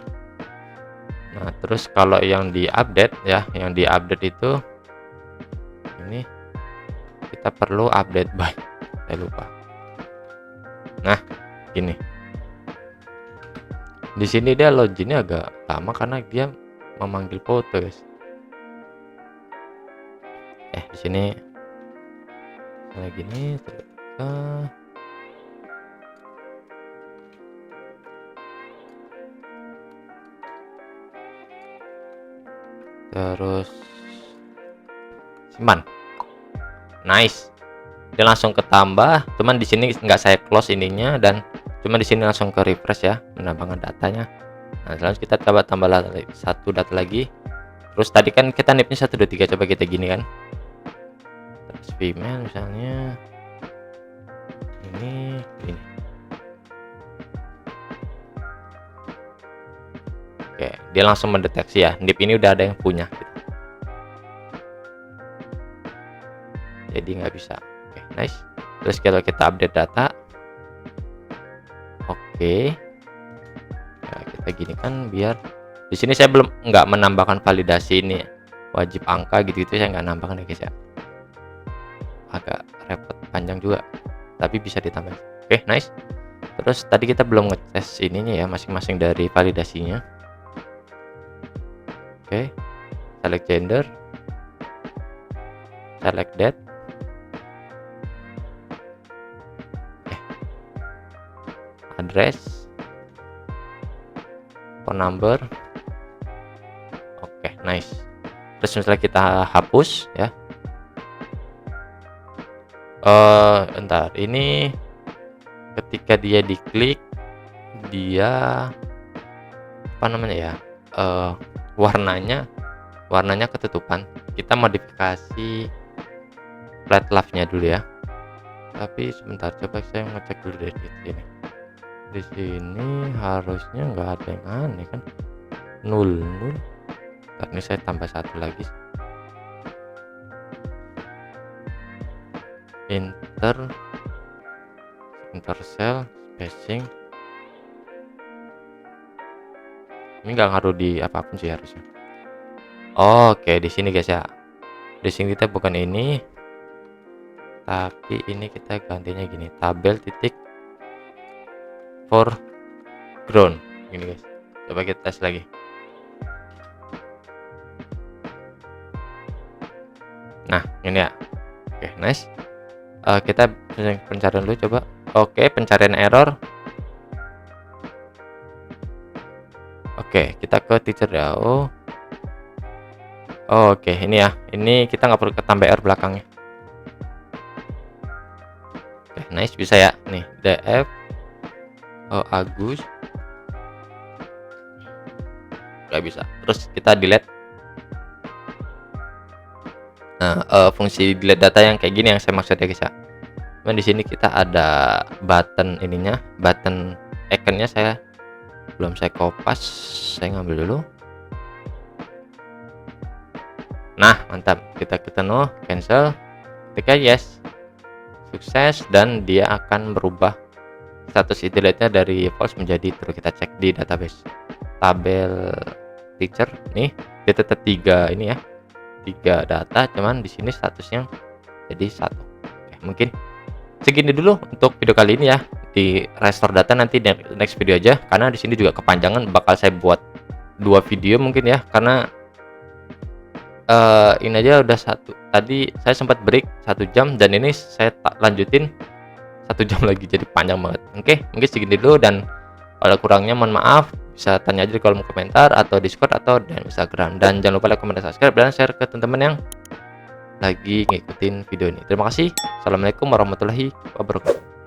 Nah, terus kalau yang di update ya, yang di update itu ini kita perlu update by, saya lupa. Nah, gini, di sini dia loginnya agak lama karena dia memanggil foto guys. Di sini kayak gini, terus simpan. Nice, dia langsung ketambah. Cuman di sini nggak saya close ininya, dan cuma di sini langsung ke refresh ya, menambahkan datanya. Nah, selanjutnya kita coba tambah satu data lagi. Terus tadi kan kita nipnya 1, 2, 3, coba kita gini kan. Terus female misalnya ini. Oke, dia langsung mendeteksi ya, nip ini udah ada yang punya gitu. Jadi nggak bisa. Oke, nice. Terus kalau kita update data, oke, nah, kita gini kan, biar di sini saya belum nggak menambahkan validasi ini wajib angka gitu, saya nggak nambahkan ya guys ya, agak repot, panjang juga, tapi bisa ditambah. Oke, nice. Terus tadi kita belum ngetes ininya ya, masing-masing dari validasinya. Oke, select gender, select date, address, phone number. Oke, nice. Terus misalnya kita hapus ya, entar ini ketika dia diklik, dia apa namanya ya, warnanya ketutupan. Kita modifikasi flat left-nya dulu ya. Tapi sebentar, coba saya ngecek dulu deh di sini. Di sini harusnya nggak ada yang aneh kan, 0. Ini saya tambah satu lagi. Intercell spacing. Ini nggak ngaruh di apapun sih harusnya. Oke, di sini guys ya. Di sini kita bukan ini, tapi ini kita gantinya gini, tabel titik foreground gini guys. Coba kita tes lagi. Nah, ini ya. Oke, nice. Kita pencarian dulu coba. Oke, pencarian error. Oke, kita ke teacher ya. Oke, ini ya. Ini kita nggak perlu tambah R belakangnya. Oke, nice, bisa ya. Nih, DF Agus. Nggak bisa. Terus kita delete. Nah, fungsi delete data yang kayak gini yang saya maksud ya guys ya. Cuman di sini kita ada button ininya, button iconnya saya belum saya kopas, saya ngambil dulu. Nah, mantap. Kita ketemu, cancel, ketika yes, sukses, dan dia akan berubah status delete-nya dari false menjadi true. Kita cek di database tabel teacher nih, dia tetap 3 ini ya, 3 data, cuman di sini statusnya jadi 1. Oke, mungkin segini dulu untuk video kali ini ya. Di restore data nanti next video aja, karena di sini juga kepanjangan, bakal saya buat 2 video mungkin ya, karena ini aja udah satu, tadi saya sempat break 1 jam, dan ini saya tak lanjutin 1 jam lagi, jadi panjang banget. Oke, mungkin segini dulu, dan kalau kurangnya mohon maaf, bisa tanya aja di kolom komentar atau Discord atau di Instagram, dan jangan lupa like, comment, dan subscribe, dan share ke teman-teman yang lagi ngikutin video ini. Terima kasih. Assalamualaikum warahmatullahi wabarakatuh.